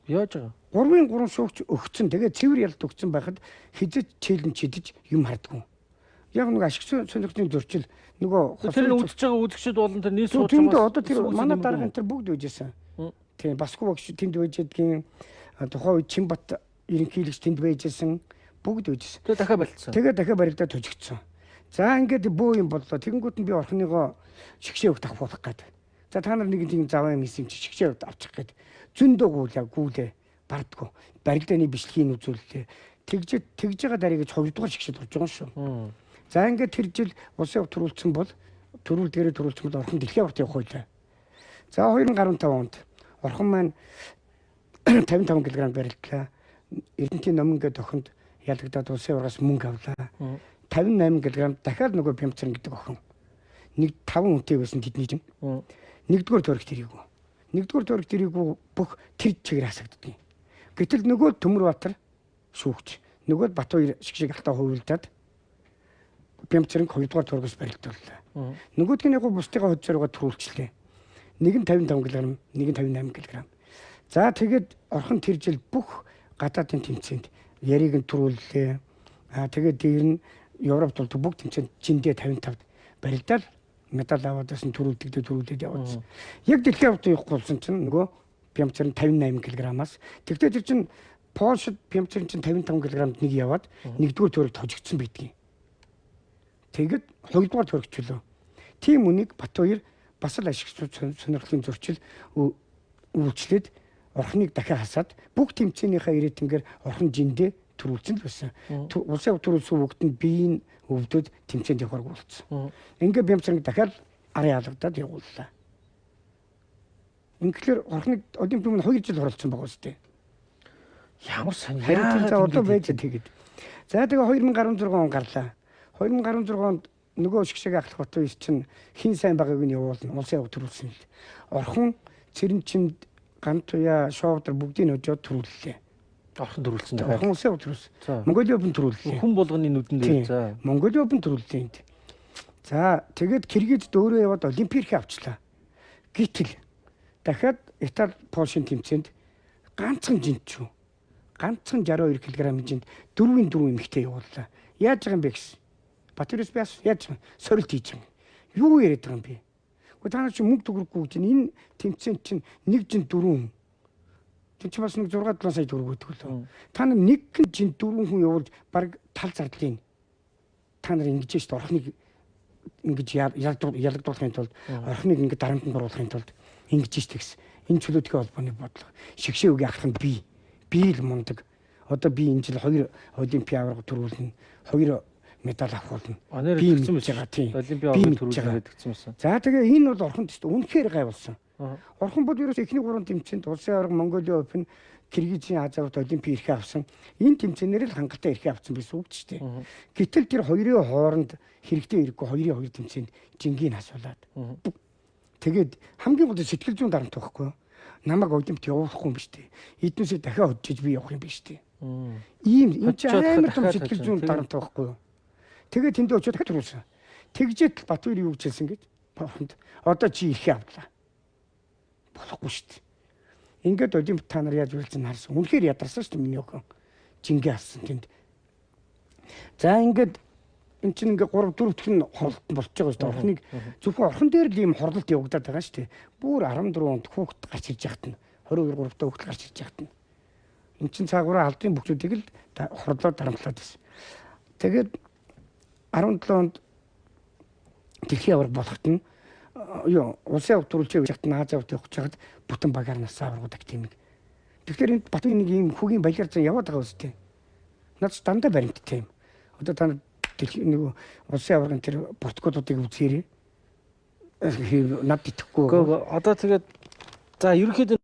[SPEAKER 1] Яаж байгаа?
[SPEAKER 2] 3-3 шүүгч өгцөн. Тэгээ цэвэр ялт өгцөн байхад хизэж челленж чидэж юм хардггүй. Яг нэг ашиг сонирхлын зөрчил нөгөө
[SPEAKER 1] тэр үзэж байгаа үзэгчд болон тэр нийт сууж
[SPEAKER 2] байгаа. Одоо тэр манай дараагийн тэр бүгд үйжсэн. Тийм басгүй багш тэнд үйжэдгийн тухайн үед Чинбат ерөнхийлөгч тэнд байжсэн бүгд үйжсэн.
[SPEAKER 1] Тэгээ дахиад барилдсан.
[SPEAKER 2] Тэгээ дахиад барилдаад тожигдсон. За ингээд бөө юм боллоо. Тэгэнгүүт нь би орхиныгоо шгшээ өгт авах болох гэдэг. За та нар нэг тийм заваа юм хийсэн чи шгшээ өгт авчих гээд зөндөө гүүлээ бардггүй. Барилдааны бичлэгийг үзүүллээ. Тэгж байгаа дарыг 2 дугаар шгшээд орж байгаа шүү. За ингээд тэр жил улсын хувьд төрүүлсэн бол төрүүлдгээрээ төрүүлсэн бол орхон дэлхийн аварт явах байлаа. За 2015 онд орхон маань 55 кг барилдлаа. Эрдэнтийн номон гэдэг охинд ялагдаад улсын аваргаас мөнгө авлаа. 58 кг дахиад нөгөө Бямцран гэдэг охин. 5 хүнтэй байсан тэдний жин. 1-р төрөгт ирээгүй. 1-р төрөгт ирээгүй бүх тэр чигээр хасагддаг. Гэтэл нөгөө Төмөр Батар шүүгч нөгөө Батбаяр шгшэг алтаа хувилдаад Бямцран 2-р төргөөс барилдууллаа. Нөгөөдг нь яг бусдыгаа хөдөлсөрөөгөө төрүүлчлээ. Нэг нь 55 кг, нэг нь 58 кг. За тэгээд орхон тэр жил бүх гадаадын тэмцээнд яриг нь төрүүллээ. Тэгээд дээр нь Европт бол бүх тэмцээнд жиндээ 55-д барилдаад медаль аваадсан төрүүлээд явуулсан. Яг дэлхийн аварт явахгүй болсон чинь нөгөө Бямцран 58 кг-аас тэгтээ тэр чинь Польшид Бямцран чинь 55 кг-д нэг яваад 1-р төрөгт хожигдсон байдгийг. Тэгэд 2-р төрөгчлөө. Тийм үнийг Батбаяр бас л ашиг сонирхлын зөрчил үйлчлээд орхныг дахиад хасаад бүх тэмцээнийхээ ирээднгээр орхон жиндээ төрүүлсэн л байсан. Улсын хувьд төрүүлсэн бүгд нь биеийн өвдөд тэмцээнд явахаар болсон. Ингээ Бямцраныг дахиад арын алгадаад явууллаа. Ингээр орхныг олимпиад 2 жил оролцсон байгаа үстэй.
[SPEAKER 1] Ямар сони.
[SPEAKER 2] Харин за одоо байж тэгээд. За тэгээ 2016 он гарлаа. 2016 онд нөгөө шгшээг ахлах Батбаяр чинь хин сайн байгааг нь явуулна. Улсын хувьд төрүүлсэн л. Орхон цэрэн чимд Гантуя шоудэр бүгдийг өжөөд төрүүллээ.
[SPEAKER 1] Орхон төрүүлсэн дахиад.
[SPEAKER 2] Орхон улсын хувьд төрүүлсэн. Монголын хувьд төрүүллээ.
[SPEAKER 1] Хүн болгоны нүдэн дээр за.
[SPEAKER 2] Монголын хувьд төрүүллээ энд. За тэгээд Киргизд өөрөө яваад олимпиарх авчлаа. Гэтэл дахиад Итали Польшийн тэмцээнд ганцхан жинчүү. Ганцхан 62 кг жинд 4-4 эмэгтэй явууллаа. Яаж байгаа юм бэ гэсэн. Батбаяраас бас яаж сорилт хийж байгаа юм. Юу яриад байгаа юм бэ? Та нар чи мөнгө төгрөггүй чинь энэ тэмцээнд чинь нэг жин 4 Тэг чи бас нэг 6-7 сая төгрөг өгдөг лөө. Та нар нэг чинь 4 хүн явуулж баг тал зардлын. Та нар ингэж шүү дээ орхныг ингэж ялагдуулахын тулд орхныг ингэ дарамтанд оруулахын тулд ингэж шүү дээ гэсэн. Энэ чөлөөтгөө холбооны бодлого. Шигшээ үгийн ахлах нь би л мундаг. Одоо би энэ жил 2 олимпиад авраг төрүүлнэ. 2 медаль авахулна.
[SPEAKER 1] Би мэдж байгаа тийм. Олимпиад төрүүлнэ гэдгсэн юмсан.
[SPEAKER 2] За тэгээ энэ бол орхонд тест үнэхээр гайвалсан. Орхон бол ерөөс эхний 3 тэмцээнд улсын авраг Монголын Опен Киргизийн Азавт олимпийн эрхээ авсан. Энэ тэмцээнээр л хангалттай эрхээ авсан байсан үг ч тийм. Гэтэл тэр хоёрын хооронд хэрэгтэй хэрэггүй 2-2 тэмцээнд жингийн асуулаад. Тэгээд хамгийн гол сэтгэл зүйн дарамт байхгүй юу? Намайг олимпиад явуулахгүй юм биш үү? Эднээсээ дахиад хөдөлж би явах юм биш үү? Ийм энэ ч амар том сэтгэл зүйн дарамт байхгүй юу? Тэгээд тэндээ очиод дахиад төрүүлсэн. Тэгжээд Батбаяр юу гэж хэлсэн гэж? Одоо чи эрхээ авлаа. Болохгүй шүү дээ. Ингээд олимпиад та нар яаж үйлцэн харсан. Үнэхээр ядарсан шүү дээ миний охин. Жингээ авсан тэнд. За ингээд эн чинь ингээд 3-4 дэх нь хорлолт болж байгаа шүү дээ. Орхныг зөвхөн орхон дээр л ийм хорлолт явагдаад байгаа шүү дээ. Бүр 14 онд хүүхэд гарч ирж яхад нь 22-3 та хүүхэд гарч ирж яхад нь. Эн чинь цаагаараа алдын бүхчүүдийг л хорлоод дарамтлаад байсан. Тэгээд 17 онд дэлхийн авраг болоход нь улсын авраг төрүүлж явж хат Аз аврагт явах чад бүтэн багаар насаа аврагууд активник. Тэгэхээр энэ Батбаяр нэг ийм хөгийн баялаар зан яваад байгаа үстэй. Наад дандаа баримттай юм. Одоо та дэлхийн нэг улсын аврагын тэр протоколуудыг үзээрэй. Над итгэхгүй.
[SPEAKER 1] Одоо тэгээд за ерөнхийдөө